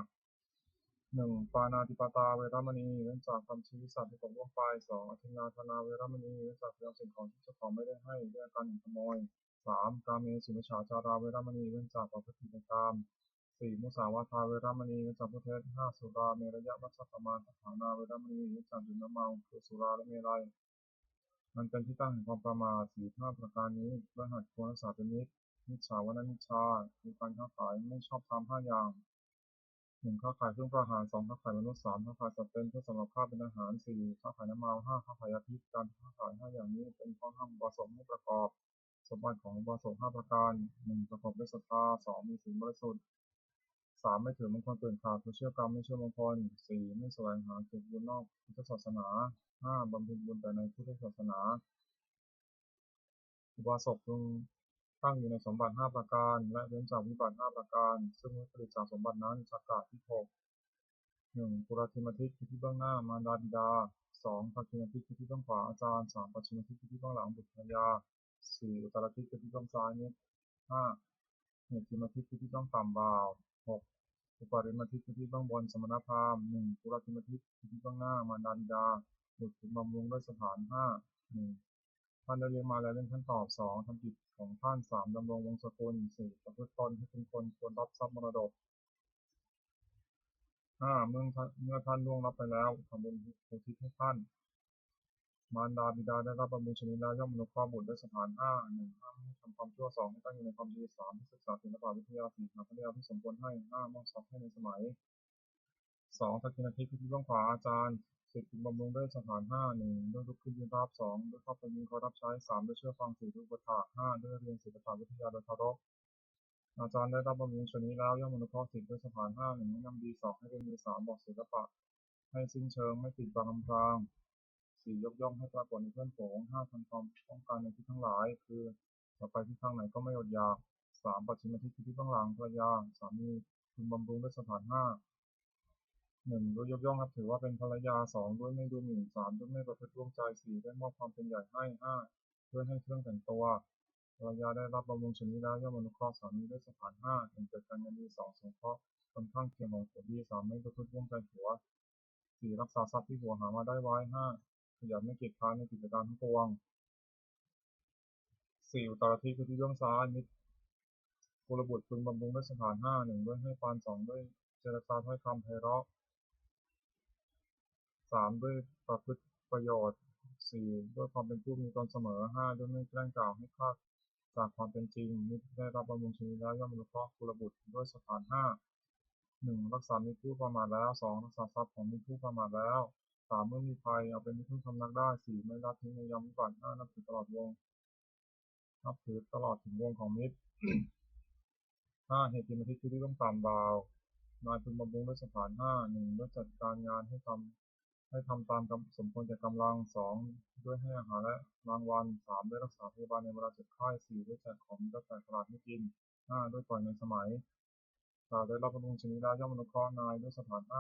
1. ปาณาติปาตาเวรมณีเว้นจากทำชีวิตสัตว์ให้ตกล่วงไป 2. อทินนาทนาเวรมณีเว้นจากพยายามสิ่งของที่เจ้าของไม่ได้ให้ด้วยอาการขโมย 3. กาเมสุมิจฉาจาราเวรมณีเว้นจากประพฤติผิดในกาม 4. มุสาวาทาเวรมณีเว้นจากพูดเท็จ 5. สุราเมรยมัชฌัปปมาทฐานาเวรมณีเว้นจากดื่มน้ำเมาคือสุราและเมรัยมันเป็นที่ตั้งแห่งความประมาท 4. 5 ประการนี้เพื่อหัดควรรักษาเป็นนิจมิจฉาวนามิจฉาคือการค้าขายไม่ชอบธรรม5อย่าง 1. ค้าขายเครื่องประหาร 2. ค้าขายมนุษย์ 3. ค้าขายสัตว์เป็นเพื่อสำหรับฆ่าเป็นอาหาร 4. ค้าขายน้ำเมา 5. ค้าขายยาพิษการค้าขาย5อย่างนี้เป็นข้อห้ามอุบาสกให้ประกอบสมบัติของอุบาสก5ประการ 1. ประกอบด้วยศรัทธา 2. มีศีลบริสุทธิ์ 3. ไม่ถือมงคลตื่นขาดคือเชื่อกรรมไม่เชื่อมงคล 4. ไม่แสวงหาเก็บบุญนอกพุทธศาสนา 5. บำเพ็ญบุญแต่ในพุทธศาสนาอุบาสกพึงตั้งอยู่ในสมบัติ5ประการและเว้นจากวิบัติ5ประการซึ่งวิปริตจากสมบัตินั้นชักกะที่ 6. 1. ปุราธิมทิคือที่เบื้องหน้ามารดาบิดา 2. ปัจฉิมทิคือที่เบื้องขวาอาจารย์ 3. ปัจฉิมทิคือที่เบื้องหลังบุตรภรรยา 4. อุตตรทิคือที่เบื้องซ้ายมิตร 5. เหตุทิมทิคือที่เบื้องต่ำบ่าว 6. อุปาริมทิคือที่เบื้องบนสมณพราหมณ์ 1. ปุราธิมทิคือที่เบื้องหน้ามารดาบิดาบุตรพึงบำรุงด้วยสถาน 5. 1. ท่านได้เรียนมาแล้วเล่นท่านตอบ 2. ทำกิจของท่าน 3. ดำรงวงศกุล 4. ประพฤติตนให้เป็นคนควรรับทรัพย์มรดก 5. เมื่อท่านล่วงลับไปแล้วทำบุญอุทิศให้ท่านมารดาบิดาได้รับบำรุงชนิดแล้วย่อมอนุเคราะห์บุตรด้วยสถาน 5. 1. ห้ามให้ทำความชั่ว 2. ให้ตั้งอยู่ในความดี 3. ให้ศึกษาศิลปวิทยา 4. หาภรรยาที่สมควรให้ 5. มอบทรัพย์ให้ในสมัย 2. ทักษิณทิคือที่เบื้องขวาอาจารย์ 10. บำรุงด้วยสถาน 5. 1. ด้วยลุกขึ้นยืนรับ 2. ด้วยเข้าไปยิงเขารับใช้ 3. ด้วยเชื่อฟัง 4. ด้วยอุปถาก 5. ด้วยเรียนศิลปวิทยาโดยเคารพอาจารย์ได้รับบำรุงชนิดแล้วย่อมอนุเคราะห์ 10. ด้วยสถาน 5. 1. แนะนำดี 2. ให้เรียนดี 3. บอกศิลปะให้สิ้นเชิงไม่ปิดบังอำพราง 4. ยกย่องให้ปรากฏในเพื่อนฝูง 5. ทำความป้องกันในที่ทั้งหลายคือจะไปที่ทางไหนก็ไม่อดอยาก 3. ปัจฉิมทิคือที่เบื้องหลังภรรยาสามีพึงบำรุงด้วยสถาน 5. 1. ด้วยยกย่องนับถือว่าเป็นภรรยา 2. ด้วยไม่ดูหมิ่น 3. ด้วยไม่ประพฤติร่วมใจ 4. ด้วยมอบความเป็นใหญ่ให้ 5. ด้วยให้เครื่องแต่งตัวภรรยาได้รับบำรุงชนิดแล้วย่อมอนุเคราะห์สามีด้วยสถาน 5. ถึงเกิดการเงินดี 2. สงเคราะห์คนข้างเคียงของผัวดี 3. ไม่ประพฤติร่วมใจผัว 4. รักษาทรัพย์ที่ผัวหามาได้ไว้ 5. ขยันไม่เกียจคร้านในกิจการทั้งปวง 4. อุตตรทิคือที่เบื้องซ้ายมิตรกุลบุตรพึงบำรุงด้วยสถาน 5. 1. ด้วยให้ปาน 2. ด้วยเจรจาถ้อยคำไพเราะ 3. ด้วยประพฤติประโยชน์ 4. ด้วยความเป็นผู้มีตนเสมอ 5. ด้วยไม่แกล้งกล่าวให้พลาดจากความเป็นจริงมิตรได้รับบำรุงชนิดแล้วย่อมอนุเคราะห์กุลบุตรด้วยสถาน 5. 1. รักษามิตรผู้ประมาทแล้ว 2. รักษาทรัพย์ของมิตรผู้ประมาทแล้ว 3. เมื่อมีภัยเอาเป็นที่พึ่งพำนักได้ 4. ไม่ละทิ้งในยามวิบัติ 5. นับถือตลอดถึงวงของมิตร 5. เหตุทิมทิคือที่เบื้องต่ำบ่าวนายพึงบำรุงด้วยสถาน 5. 1. ด้วยจัดการงานให้ทำตามสมควรแก่กำลัง 2. ด้วยให้อาหารและรางวัล 3. ด้วยรักษาพยาบาลในเวลาเจ็บไข้ 4. ด้วยแจกของมีรสแปลกประหลาดให้กิน 5. ด้วยปล่อยในสมัยกล่าวได้รับบำรุงชนิดแล้วย่อมอนุเคราะห์นายด้วยสถาน 5.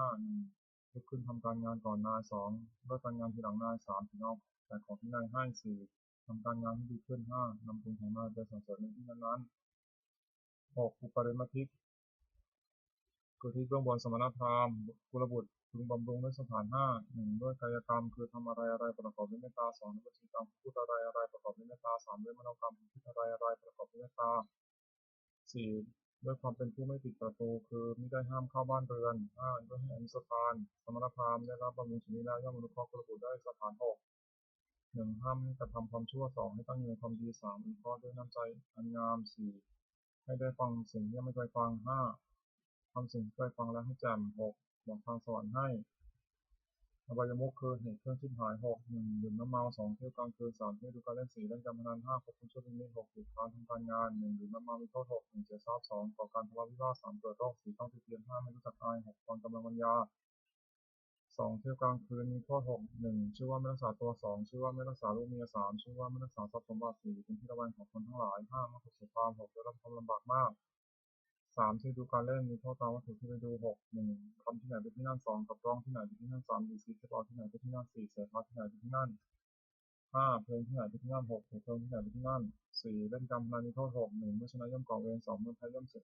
1. ลุกขึ้นทำการงานก่อนนาย 2. ด้วยการงานทีหลังนาย 3. ถึงเอาแจกของที่นายให้ 4. ทำการงานให้ดีขึ้น 5. นำคุณของนายไปส่งเสริมในที่นั้นๆ 6. อุปริมทิคือที่เบื้องบนสมณพราหมณ์กุลบุตรพึงบำรุงด้วยสถาน 5. 1. ด้วยกายกรรมคือทำอะไรประกอบด้วยเมตตา 2. ด้วยวจีกรรมพูดอะไรประกอบด้วยเมตตา 3. ด้วยมโนกรรมคิดอะไรประกอบด้วยเมตตา 4. ด้วยความเป็นผู้ไม่ปิดประตูคือมิได้ห้ามเข้าบ้านเรือนห้าด้วยให้อนุสถานสมณพราหมณ์ได้รับบำรุงชนีแล้วย่อมอนุเคราะห์กุลบุตรได้สถานหกหนึ่งห้ามกระทำความชั่วสองให้ตั้งอยู่ในความดีสามอนุเคราะห์ด้วยน้ำใจอันงามสี่ให้ได้ฟังสิ่งที่ไม่เคยฟังห้าทำสิ่งที่เคยฟังแล้วให้แจ่มหกบอกทางสวรรค์ให้อบายมุขคือเหตุเครื่องชิบหายหกหนึ่งดื่มน้ำเมาสองเที่ยวกลางคืนสามเที่ยวดูการเล่นสี่เล่นการพนันห้าควบคุมชั่วเป็นมิตรหกติดค้างทำการงานหนึ่งดื่มน้ำเมามีโทษหกหนึ่งเสียทรัพย์สองก่อการทะเลาะวิวาทสามเกิดโรคสี่ต้องติดเตียนห้าไม่รู้จักอายหกตอนกำลังปัญญาสองเที่ยวกลางคืนมีโทษหกหนึ่งชื่อว่าไม่รักษาตัวสองชื่อว่าไม่รักษาลูกเมียสามชื่อว่าไม่รักษาทรัพย์สมบัติสี่เป็นที่ระแวงของคนทั้งหลายห้ามักถูกเสียความหกได้รับความลำบากมากสามที่ดูการเล่นมีโทษตามวัตถุที่ไปดูหกหนึ่งทำที่ไหนไปที่นั่นสองกับร้องที่ไหนไปที่นั่นสามดีซีเทปเอาที่ไหนไปที่นั่นสี่เสียพาที่ไหนไปที่นั่นห้าเพลงที่ไหนไปที่นั่นหกเพลงที่ไหนไปที่นั่นสี่เล่นการพนันมีโทษหกหนึ่งเมื่อชนะย่อมก่อเวรสองเมื่อแพ้ย่อมเสี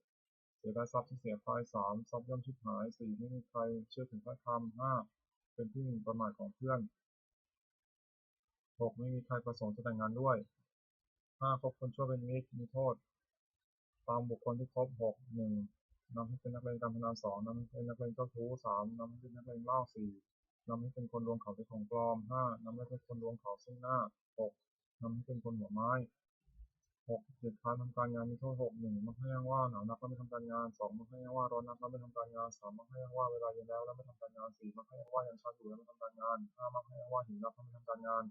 ยได้ทรัพย์ที่เสียไปสามทรัพย์ย่อมชิบหายสี่ไม่มีใครเชื่อถึงถ้อยคำห้าเป็นที่หมิ่นประมาทของเพื่อนหกไม่มีใครประสงค์จะแต่งงานด้วยห้าคบคนชั่วเป็นมิตรมีโทษตามบุคคลที่คบหกหนึ่งนำให้เป็นนักเลงการพนันสองนำให้เป็นนักเลงเจ้าชู้สามนำให้เป็นนักเลงเหล้าสี่นำให้เป็นคนลวงเขาด้วยของปลอมห้านำให้เป็นคนลวงเขาซึ่งหน้าหกนำให้เป็นคนหัวไม้หกเกียรติค้านทำการงานมีโทษหกหนึ่งมักให้อ้างว่าหนาวนักก็ไม่ทำการงานสองมักให้อ้างว่าร้อนนักก็ไม่ทำการงานสามมักให้อ้างว่าเวลาเย็นแล้วไม่ทำการงานสี่มักให้อ้างว่ายังเช้าอยู่แล้วไม่ทำการงานห้ามักให้อ้างว่าหิวนักก็ไม่ทำการงาน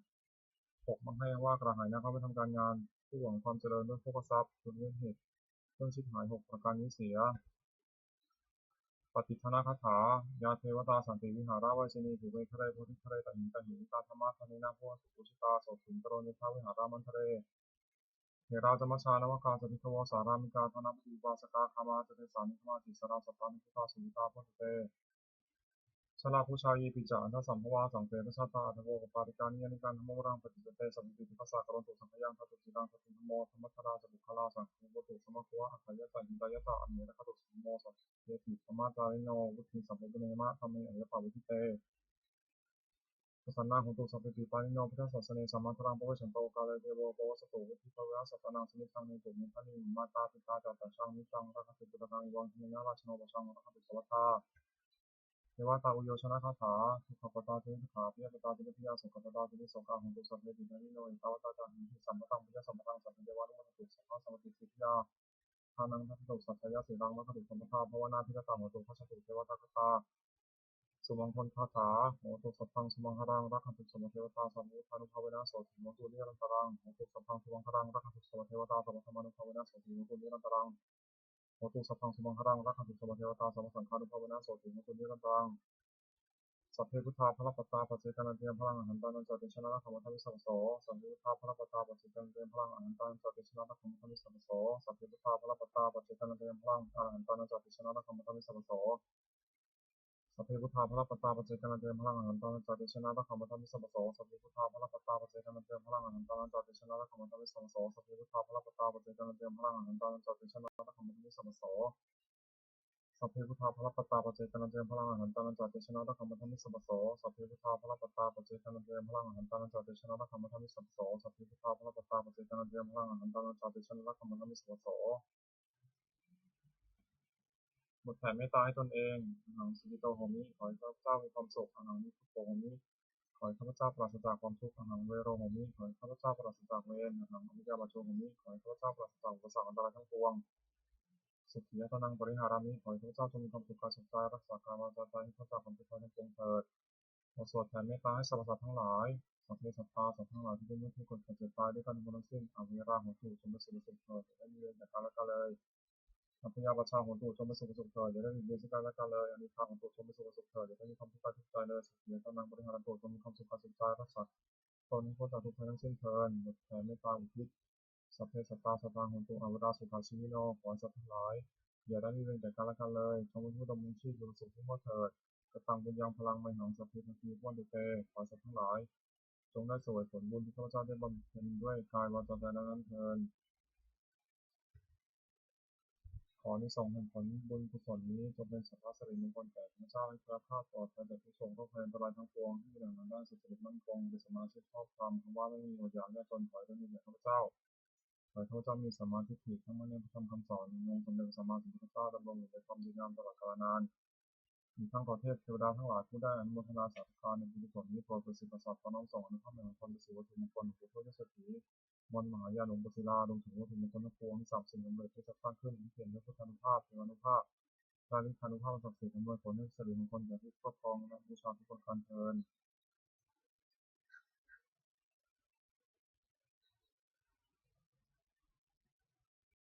หกมักให้อ้างว่ากระหายนักก็ไม่ทำการงานผู้หวังความเจริญด้วยโภคทรัพย์จนเว้นเหตุเครื่องชิบหายหกประการนี้เสียปฏิทนาคาถายาเทวตาสันติวิหาราวาชินีถูเวทะเลโพธิทะเลตหินตหินตาธรรมะธนินาโพสุขุชิตาโสถินตโรนิทาวิหารามันทะเลเทราจมัชชานวกาสติภวสารามิกาธนปฏิวาสกาคามาจเตสามิธมาติสราสัพพานิพุทธาสุวิตาพุทธเตชลาภูชายีปิจาอันทสัมภวาสังเตนะชาตาอัตโวกปาริกานิยานิการธรรมวรังปฏิจเตสัมปิติภาษากรณตุสังขยังทัตุสิรังทัตุธรรมโมธรรมชราสบุคลาสังฆุตุสมะควะอัคขยะสันหิตายะตาอันเนรคตุสัมโมสัพเยติธรรมะจาริโนวุฒิสัมปุเนมะธรรมเมอริยปาวิทิเต สันนาของตุสัพพิติปานิโนพุทธศาสนาสัมมาทรังปะเวชันโตกาลเทโวปวัสโตวิทิภวะสัตนังสมิทังในตุมิทันิมาตาปิตาจัตตาชังนิจังรักขติปุตตังวังทินาราชโนปชังรักขติสวัตตาเทวตาอุโยชนะคาถาทุกขปตาเทนิขาพิยปตาเทนิพิยาสุขปตาเทนิโสกาของตุสัพพิติปานิโนอิตาวตาจังหิสัมปตังพิยสัมปตังสัพพิเทวานุมตุสัพพะสัมปติสิทธิยาทานังทัตตุสัพพยาสีรังมัคคติสัมปทาภวนาพิรตาหัวตุพัชตุเทวตาคตา สุมังคลคาถาโหตุสัพพังสุมังครังรักขันตุสมเทวตาสัมมุทานุภาเวนะโสติโมตุนิรันตรังโหตุสัพพังสุมังครังรักขันตุสมเทวตาสัมธรรมานุภาเวนะโสติโมตุนิรันตรังโหตุสัพพังสุมังครังรักขันตุสมเทวตาสัมสังฆานุภาเวนะโสติโมตุนิรันตรังสัพเพพุทธาพระปัตตาปัจเจกนันเตียมพลังอหันตานันจติชนะขมัทมิสัมโสสัพเพพุทธาพระปัตตาปัจเจกนันเตียมพลังอหันตานันจติชนะขมัทมิสัมโสสัพเพพุทธาพระปัตตาปัจเจกนันเตียมพลังอหันตานันจติชนะขมัทมิสัมโสสัพเพพุทธาภรปัตตาปัจเจกนันเตมพลังอหันตานันจติชนะรักขมัตมิสัมปโสสัพเพพุทธาภรปัตตาปัจเจกนันเตมพลังอหันตานันจติชนะรักขมัตมิสัมปโสสัพเพพุทธาภรปัตตาปัจเจกนันเตมพลังอหันตานันจติชนะรักขมัตมิสัมปโสสัพเพพุทธาภรปัตตาปัจเจกนันเตมพลังอหันตานันจติชนะรักขมัตมิสัมปโสสัพเพพุทธาภรปัตตาปัจเจกนันเตมพลังอหันตานันจติชนะรักขมัตมิสัมปโสสัพเพพุทธาภรปัตตาปัจเจกนันเตมพลังอหันตานันจติชนะรักขมัตมิสัมปโสบทแผ่เมตตาให้ตนเองอหังสุกิโตโหมิขอให้ข้าพเจ้ามีความสุขอหังนิพุตโตโหมิ ขอให้ข้าพเจ้าปราศจากความทุกข์อหังเวโรโหมิขอให้ข้าพเจ้าปราศจากเวรอหังอมิจาบาโชโหมิขอให้ข้าพเจ้าปราศจากอุปสรรคอันตรายทั้งปวงสุขียตนังปริหารามิขอให้ข้าพเจ้าจงมีความสุขกายสุขใจรักษากายวาจาใจให้ข้าพเจ้าความทุกข์ทั้งปวงเถิดขอสวดแผ่เมตตาให้สรรพสัตว์ทั้งหลายสัพเพสัตตาสัตว์ทั้งหลายที่เป็นเมื่อผู้คนเกิดตายด้วยกันบนทั้งสิ้นอเวราโหตุจงเป็นสุขสุขเถิดได้มีเวรแต่การละกันเลยอัพยาบัชชาโหตุจงเป็นสุขสุขเถิดอย่าได้มีเวรซึ่งกันและกันเลยอนิจจาโหตุจงเป็นสุขสุขเถิดอย่าได้มีความทุกข์กายทุกใจเลยสุขียตนังปริหารันตุจงมีความสุขกายสุขใจรักษาตนพ้นจากทุกข์ทั้งสิ้นเถิดบทแผ่เมตตาอุทิศสัพเพสัตตาสัตตังโหตุอเวราสุขาชีวิโนขอให้สัตว์ทั้งหลายอย่าได้มีเวรแต่กันและกันเลยจงเป็นผู้ดำรงชีพอยู่สุขที่มั่นเถิดกตังบุญยังพลังไมหังสัพเพทันทีพ้นตุเตขอให้สัตว์ทั้งหลายจงได้เสวยผลบุญที่ข้าพเจ้าได้บำเพ็ญด้วยกายวาจาใจนั้นเถิดขอในส่งแห่งผลบุญกุศลนี้จงเป็นสัพพะสิริมงคลแก่ข้าพเจ้าให้แคล้วคลาดปลอดภัยจากทุกโศกโรคภัยอันตรายทั้งปวงให้มีแหล่งนั้นได้สุจริตมั่นคงเป็นสมาชิกชอบธรรมคำว่าไม่มีอดอยากยากจนขอให้ได้มีแก่ข้าพเจ้า ขอให้ข้าพเจ้ามีสัมมาทิฏฐิทั้งมั่นในพระธรรมคำสอนในองค์สมเด็จพระสัมมาสัมพุทธเจ้าดำรงอยู่ในความดีงามตลอดกาลนานมีทั้งขอเทพเทวดาทั้งหลายผู้ได้อนุโมทนาสาธุการในบุญกุศลนี้โปรดประสิทธิ์ประสาทขอน้อมส่งอนุภาพแห่งความเป็นสิริวัตถุมงคลของพระพุทธเจ้าสีมนต์มหายานหลวงปู่ศิลารวมถึงวัตถุมงคลทั้งปวงที่ศักดิ์สิทธิ์สำเร็จที่จะสร้างขึ้นเพียงด้วยพุทธานุภาพเทวานุภาพการลิขานุภาพศักดิ์สิทธิ์อำนวยผลให้สิริมงคลแก่ผู้ครอบครองและบูชาทุกประการเทอญ